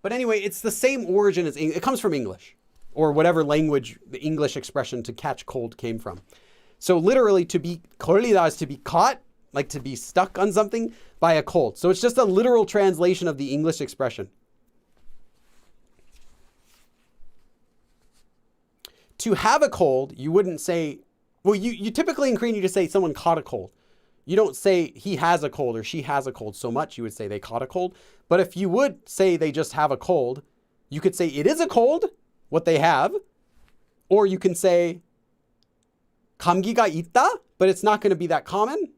But anyway, it's the same origin as it comes from English, or whatever language the English expression to catch cold came from. So literally, to be 걸리다 is to be caught, like to be stuck on something by a cold. So it's just a literal translation of the English expression. To have a cold, you wouldn't say. Well, you typically in Korean, you just say someone caught a cold. You don't say he has a cold or she has a cold so much. You would say they caught a cold. But if you would say they just have a cold, you could say it is a cold, what they have. Or you can say 감기가 있다, but it's not going to be that common.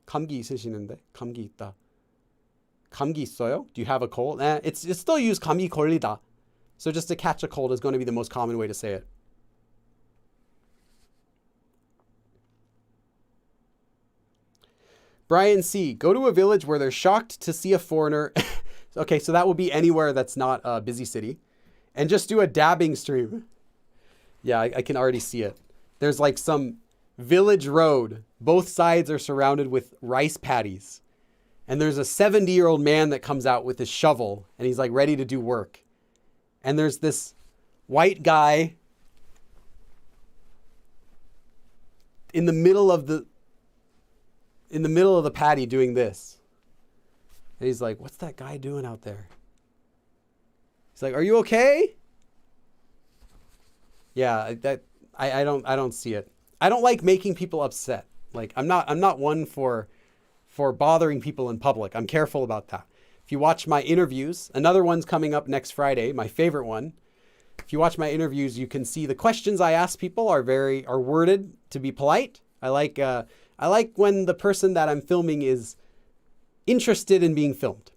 감기 있으시는데? 감기 있다. 감기 있어요? Do you have a cold? It's still used 감기 걸리다. So just to catch a cold is going to be the most common way to say it. Brian C. Go to a village where they're shocked to see a foreigner. Okay, so that will be anywhere that's not a busy city. And just do a dabbing stream. Yeah, I can already see it. There's like some village road. Both sides are surrounded with rice paddies. And there's a 70-year-old man that comes out with his shovel. And he's like ready to do work. And there's this white guy in the middle of the paddy doing this. And he's like, what's that guy doing out there? He's like, are you okay? Yeah, I don't see it. I don't like making people upset. Like I'm not one for bothering people in public. I'm careful about that. If you watch my interviews, another one's coming up next Friday, my favorite one. If you watch my interviews, you can see the questions I ask people are worded to be polite. I like when the person that I'm filming is interested in being filmed.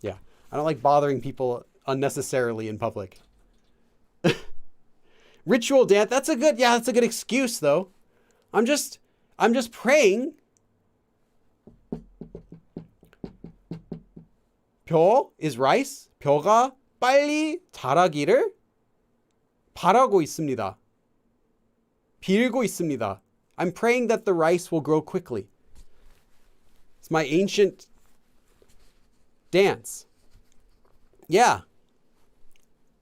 Yeah, I don't like bothering people unnecessarily in public. Ritual dance, that's a good excuse though. I'm just praying. 벼 is rice. 벼가 빨리 자라기를 바라고 있습니다. 빌고 있습니다. I'm praying that the rice will grow quickly. It's my ancient dance. Yeah.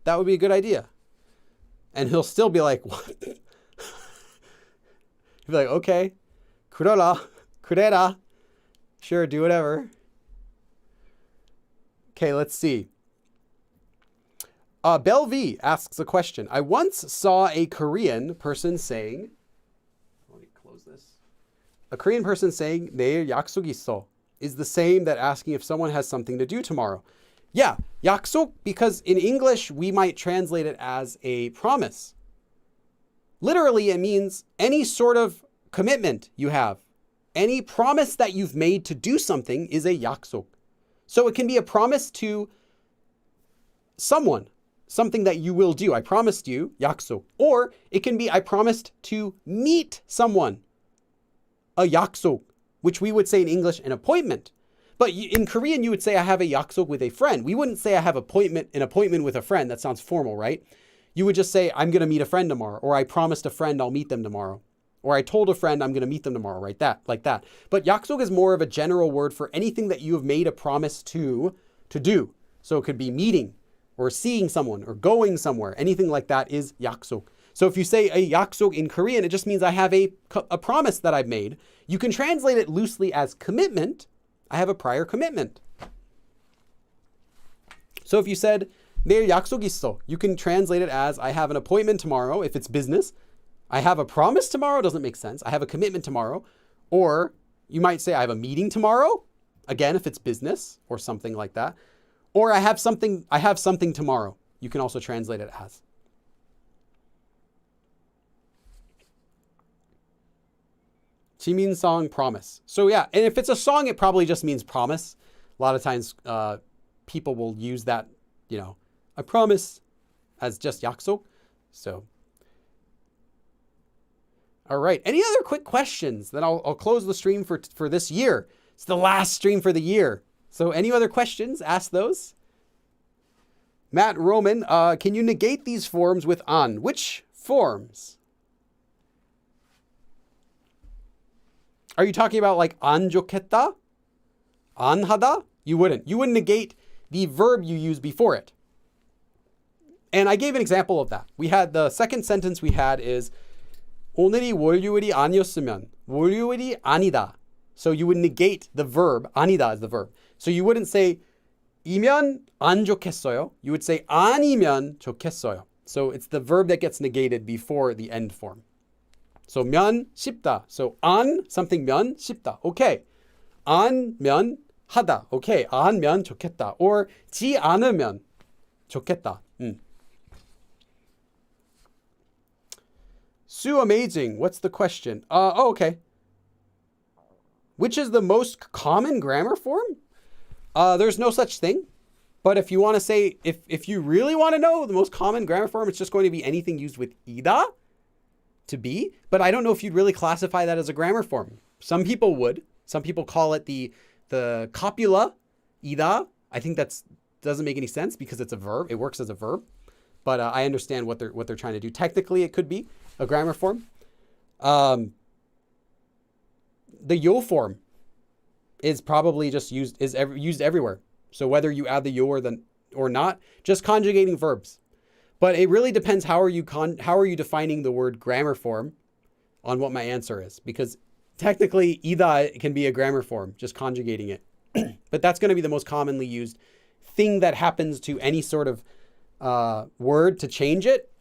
That would be a good idea. And he'll still be like, what? He'll be like, okay. 그래라. Sure, do whatever. Okay, let's see. Belle V asks a question. I once saw a Korean person saying, let me close this. A Korean person saying, 내일 약속 있어, is the same that asking if someone has something to do tomorrow. Yeah, 약속, because in English, we might translate it as a promise. Literally, it means any sort of commitment you have. Any promise that you've made to do something is a 약속. So it can be a promise to someone, something that you will do. I promised you, 약속. Or it can be, I promised to meet someone, a 약속, which we would say in English, an appointment. But in Korean, you would say, I have a 약속 with a friend. We wouldn't say I have an appointment with a friend. That sounds formal, right? You would just say, I'm going to meet a friend tomorrow. Or I promised a friend I'll meet them tomorrow. Or I told a friend I'm going to meet them tomorrow, right? Like that. But 약속 is more of a general word for anything that you have made a promise to do. So it could be meeting or seeing someone or going somewhere. Anything like that is 약속. So if you say a 약속 in Korean, it just means I have a promise that I've made. You can translate it loosely as commitment. I have a prior commitment. So if you said 내일 약속 있어, you can translate it as I have an appointment tomorrow if it's business. I have a promise tomorrow, doesn't make sense. I have a commitment tomorrow. Or you might say I have a meeting tomorrow, again if it's business or something like that. Or I have something tomorrow. You can also translate it as. Jimin song promise. So yeah, and if it's a song, it probably just means promise. A lot of times people will use that, I promise as just 약속. So, all right. Any other quick questions? Then I'll close the stream for this year. It's the last stream for the year. So any other questions? Ask those. Matt Roman, can you negate these forms with an? Which forms? Are you talking about like 안 좋겠다? 안 하다? You wouldn't. You wouldn't negate the verb you use before it. And I gave an example of that. We had the second sentence we had is 오늘이 월요일이 아니었으면 월요일이 아니다. So you would negate the verb. 아니다 is the verb. So you wouldn't say 이면 안 좋겠어요. You would say 아니면 좋겠어요. So it's the verb that gets negated before the end form. So 면 쉽다. So 안 something 면 쉽다. Okay. 안면 하다. Okay. 안면 좋겠다. Or 지 않으면 좋겠다. Sue Amazing. What's the question? Okay. Which is the most common grammar form? There's no such thing. But if you want to say, if you really want to know the most common grammar form, it's just going to be anything used with ida, to be. But I don't know if you'd really classify that as a grammar form. Some people would. Some people call it the copula, ida. I think that doesn't make any sense because it's a verb. It works as a verb. But I understand what they're trying to do. Technically, it could be a grammar form. The yo form is probably just used everywhere. So whether you add the yo or not, just conjugating verbs. But it really depends how are you defining the word grammar form on what my answer is, because technically ida can be a grammar form, just conjugating it. But that's going to be the most commonly used thing that happens to any sort of word to change it,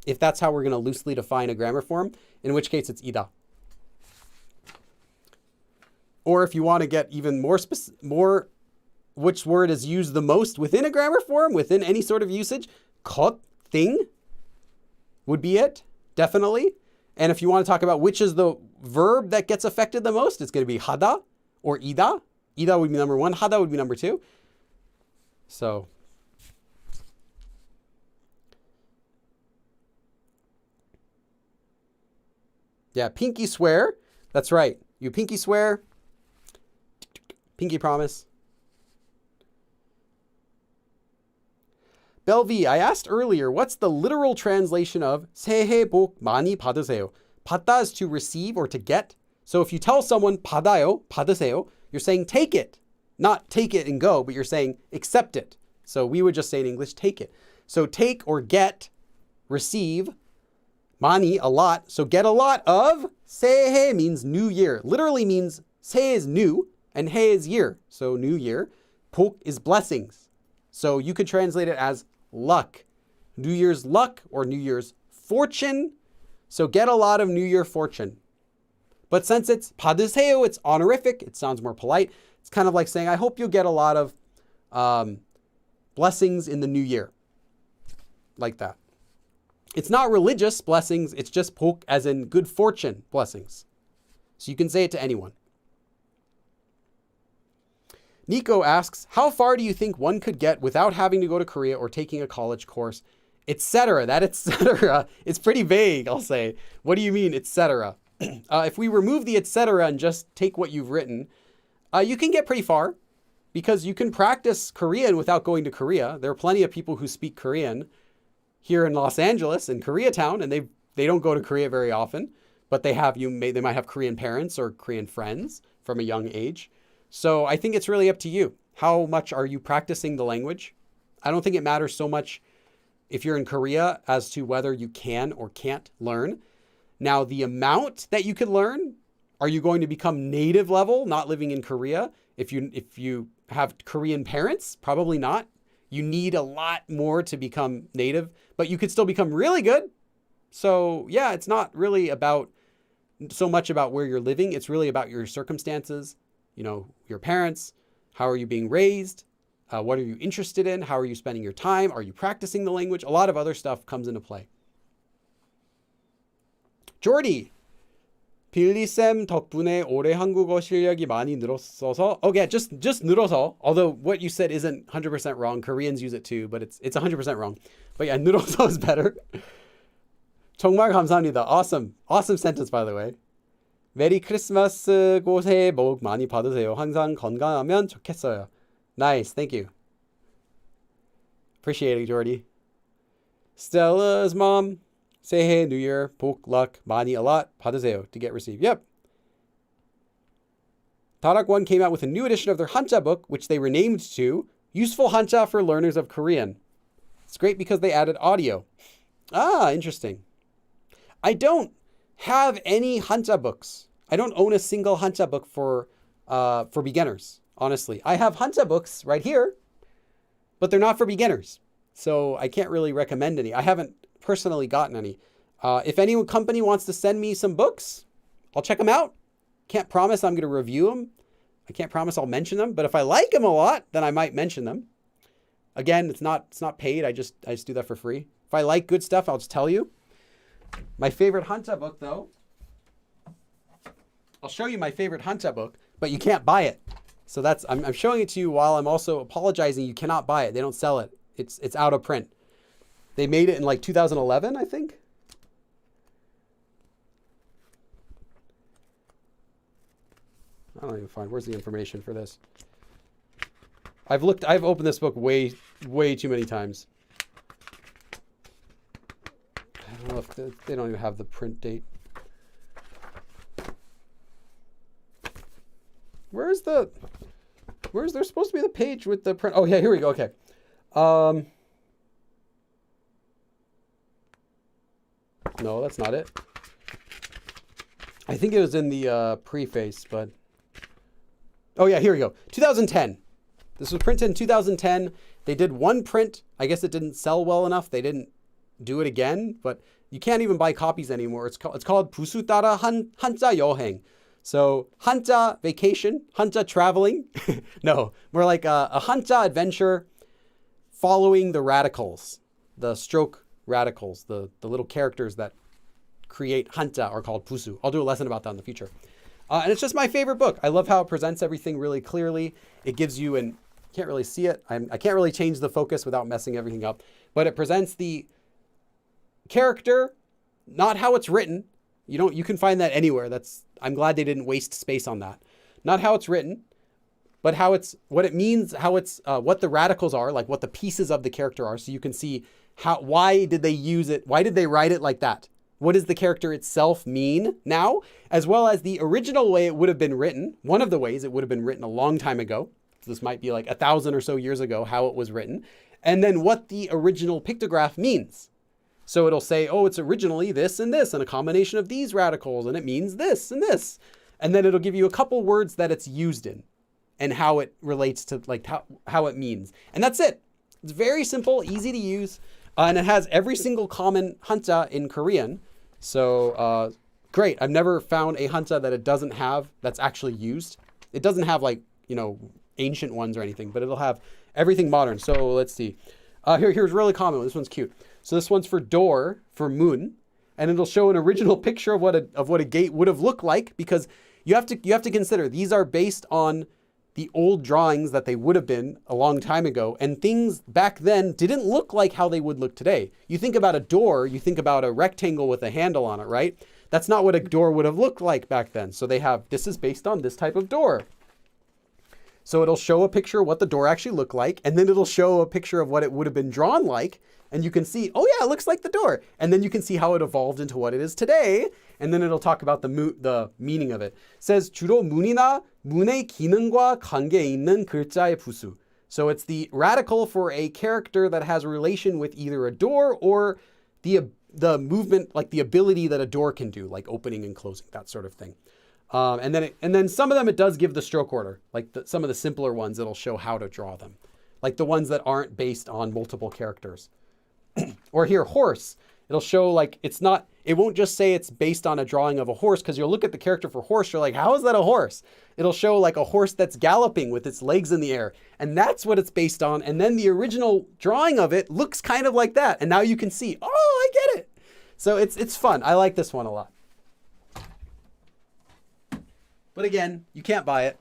if that's how we're going to loosely define a grammar form, in which case it's ida. Or if you want to get even more which word is used the most within a grammar form, within any sort of usage, 것, thing, would be it, definitely. And if you want to talk about which is the verb that gets affected the most, it's going to be 하다 or ida. Ida would be number one, 하다 would be number two. So, yeah, pinky swear. That's right. You pinky swear. Pinky promise. Belvi, I asked earlier, what's the literal translation of 새해 복 많이 받으세요? 받다 is to receive or to get. So if you tell someone 받아요, 받으세요, you're saying take it. Not take it and go, but you're saying accept it. So we would just say in English, take it. So take or get, receive, 많이, a lot. So get a lot of, 새해 means new year. Literally means 새해 is new and 해 is year. So new year. 복 is blessings. So you could translate it as luck. New Year's luck or New Year's fortune. So get a lot of New Year fortune. But since it's 받으세요, it's honorific. It sounds more polite. It's kind of like saying, I hope you'll get a lot of blessings in the new year. Like that. It's not religious blessings. It's just 복 as in good fortune blessings. So you can say it to anyone. Nico asks, how far do you think one could get without having to go to Korea or taking a college course, etc.? That etc. It's pretty vague, I'll say. What do you mean, etc.? If we remove the etc. and just take what you've written, you can get pretty far because you can practice Korean without going to Korea. There are plenty of people who speak Korean here in Los Angeles, in Koreatown, and they don't go to Korea very often, but they might have Korean parents or Korean friends from a young age. So I think it's really up to you. How much are you practicing the language? I don't think it matters so much if you're in Korea as to whether you can or can't learn. Now, the amount that you can learn, are you going to become native level, not living in Korea? If you have Korean parents, probably not. You need a lot more to become native, but you could still become really good. So yeah, it's not really about so much about where you're living. It's really about your circumstances, your parents, how are you being raised? What are you interested in? How are you spending your time? Are you practicing the language? A lot of other stuff comes into play. Jordy, 빌리쌤 덕분에 올해 한국어 실력이 많이 늘었어서. Okay, just 늘어서. Although what you said isn't 100% wrong. Koreans use it too, but it's 100% wrong. But yeah, 늘어서 is better. 정말 감사합니다. Awesome sentence, by the way. 메리 크리스마스고 새해 복 많이 받으세요. 항상 건강하면 좋겠어요. Nice, thank you. Appreciate it, Jordy. Stella's mom, 새해, New Year, 복, luck, 많이, a lot, 받으세요, to get received. Yep. Tarak One came out with a new edition of their Hanja book, which they renamed to Useful Hanja for Learners of Korean. It's great because they added audio. Ah, interesting. I don't have any Hanja books. I don't own a single Hanja book for beginners. Honestly, I have Hanja books right here, but they're not for beginners. So I can't really recommend any. I haven't personally gotten any. If any company wants to send me some books, I'll check them out. Can't promise I'm going to review them. I can't promise I'll mention them, but if I like them a lot, then I might mention them. Again, it's not paid. I just do that for free. If I like good stuff, I'll just tell you. My favorite Hanja book, though, I'll show you my favorite Hanja book, but you can't buy it. So I'm showing it to you while I'm also apologizing. You cannot buy it. They don't sell it. It's out of print. They made it in like 2011, I think. I don't even find, where's the information for this? I've opened this book way too many times. I don't know if they don't even have the print date. Where's there supposed to be the page with the print? Oh yeah, here we go. Okay. No, that's not it. I think it was in the preface, but oh yeah, here we go. 2010. This was printed in 2010. They did one print. I guess it didn't sell well enough. They didn't do it again, but you can't even buy copies anymore. It's called 부수 따라 한자 여행. So Hanja vacation, Hanja traveling. No, more like a Hanja adventure following the radicals, the stroke radicals, the little characters that create Hanja are called Pusu. I'll do a lesson about that in the future. And it's just my favorite book. I love how it presents everything really clearly. It gives you can't really see it. I can't really change the focus without messing everything up, but it presents the character, not how it's written. You can find that anywhere. I'm glad they didn't waste space on that. Not how it's written, but what it means, what the radicals are, like what the pieces of the character are. So you can see why did they use it? Why did they write it like that? What does the character itself mean now? As well as the original way it would have been written. One of the ways it would have been written a long time ago. So this might be like 1,000 or so years ago, how it was written. And then what the original pictograph means. So it'll say, oh, it's originally this and this, and a combination of these radicals, and it means this and this. And then it'll give you a couple words that it's used in and how it relates to like how it means. And that's it. It's very simple, easy to use, and it has every single common Hanja in Korean. So great. I've never found a Hanja that it doesn't have that's actually used. It doesn't have like, ancient ones or anything, but it'll have everything modern. So let's see. Here's really common. This one's cute. So this one's for door, for moon, and it'll show an original picture of what a gate would have looked like, because you have to consider these are based on the old drawings that they would have been a long time ago, and things back then didn't look like how they would look today. You think about a door, you think about a rectangle with a handle on it, right? That's not what a door would have looked like back then. So this is based on this type of door. So it'll show a picture of what the door actually looked like, and then it'll show a picture of what it would have been drawn like, and you can see, oh yeah, it looks like the door. And then you can see how it evolved into what it is today, and then it'll talk about the meaning of it. It says 주로 문이나 문의 기능과 관계 있는 글자의 부수. So it's the radical for a character that has a relation with either a door or the movement, like the ability that a door can do, like opening and closing, that sort of thing. And then some of them, it does give the stroke order, like some of the simpler ones, it'll show how to draw them, like the ones that aren't based on multiple characters. Or here, horse, it'll show like it won't just say it's based on a drawing of a horse, because you'll look at the character for horse, you're like, how is that a horse? It'll show like a horse that's galloping with its legs in the air, and that's what it's based on. And then the original drawing of it looks kind of like that. And now you can see, oh, I get it. So it's fun. I like this one a lot. But again, you can't buy it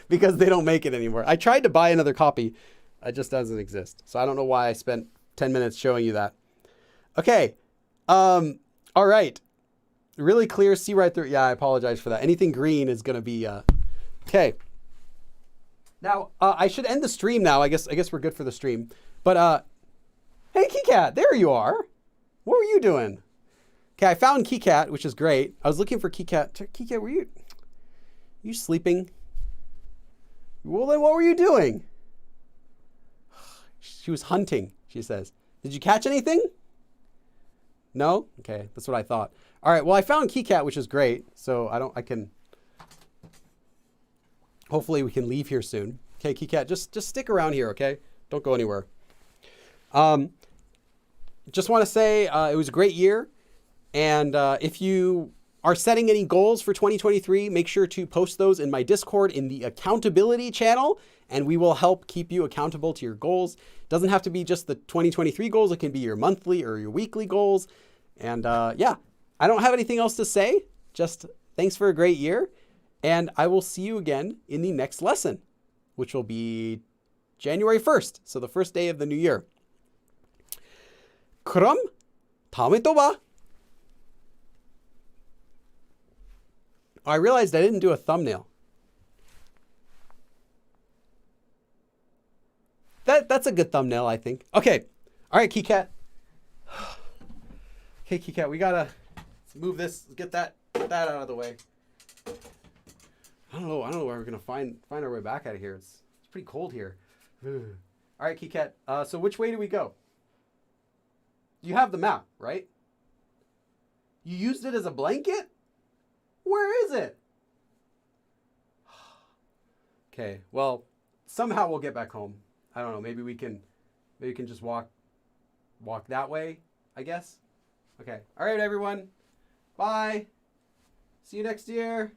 because they don't make it anymore. I tried to buy another copy. It just doesn't exist. So I don't know why I spent 10 minutes showing you that. Okay. All right. Really clear. See right through. Yeah, I apologize for that. Anything green is going to be, okay. Now, I should end the stream now. I guess we're good for the stream. But, hey, KeyCat, there you are. What were you doing? Okay, I found KeyCat, which is great. I was looking for KeyCat. KeyCat, were you sleeping? Well, then what were you doing? She was hunting, she says. Did you catch anything? No? Okay, that's what I thought. All right, well, I found KeyCat, which is great. So hopefully we can leave here soon. Okay, KeyCat, just stick around here, okay? Don't go anywhere. Just want to say it was a great year. And if you are setting any goals for 2023, make sure to post those in my Discord in the accountability channel, and we will help keep you accountable to your goals. It doesn't have to be just the 2023 goals. It can be your monthly or your weekly goals. And yeah, I don't have anything else to say. Just thanks for a great year. And I will see you again in the next lesson, which will be January 1st. So the first day of the new year. 그럼 다음에 또 봐. I realized I didn't do a thumbnail. That's a good thumbnail, I think. Okay. All right, KeyCat. Okay, KeyCat, we gotta move this, get that out of the way. I don't know where we're gonna find our way back out of here. It's pretty cold here. All right, KeyCat. So which way do we go? You have the map, right? You used it as a blanket? Where is it? Okay, well, somehow we'll get back home. I don't know, maybe we can just walk that way, I guess. Okay. All right, everyone. Bye. See you next year.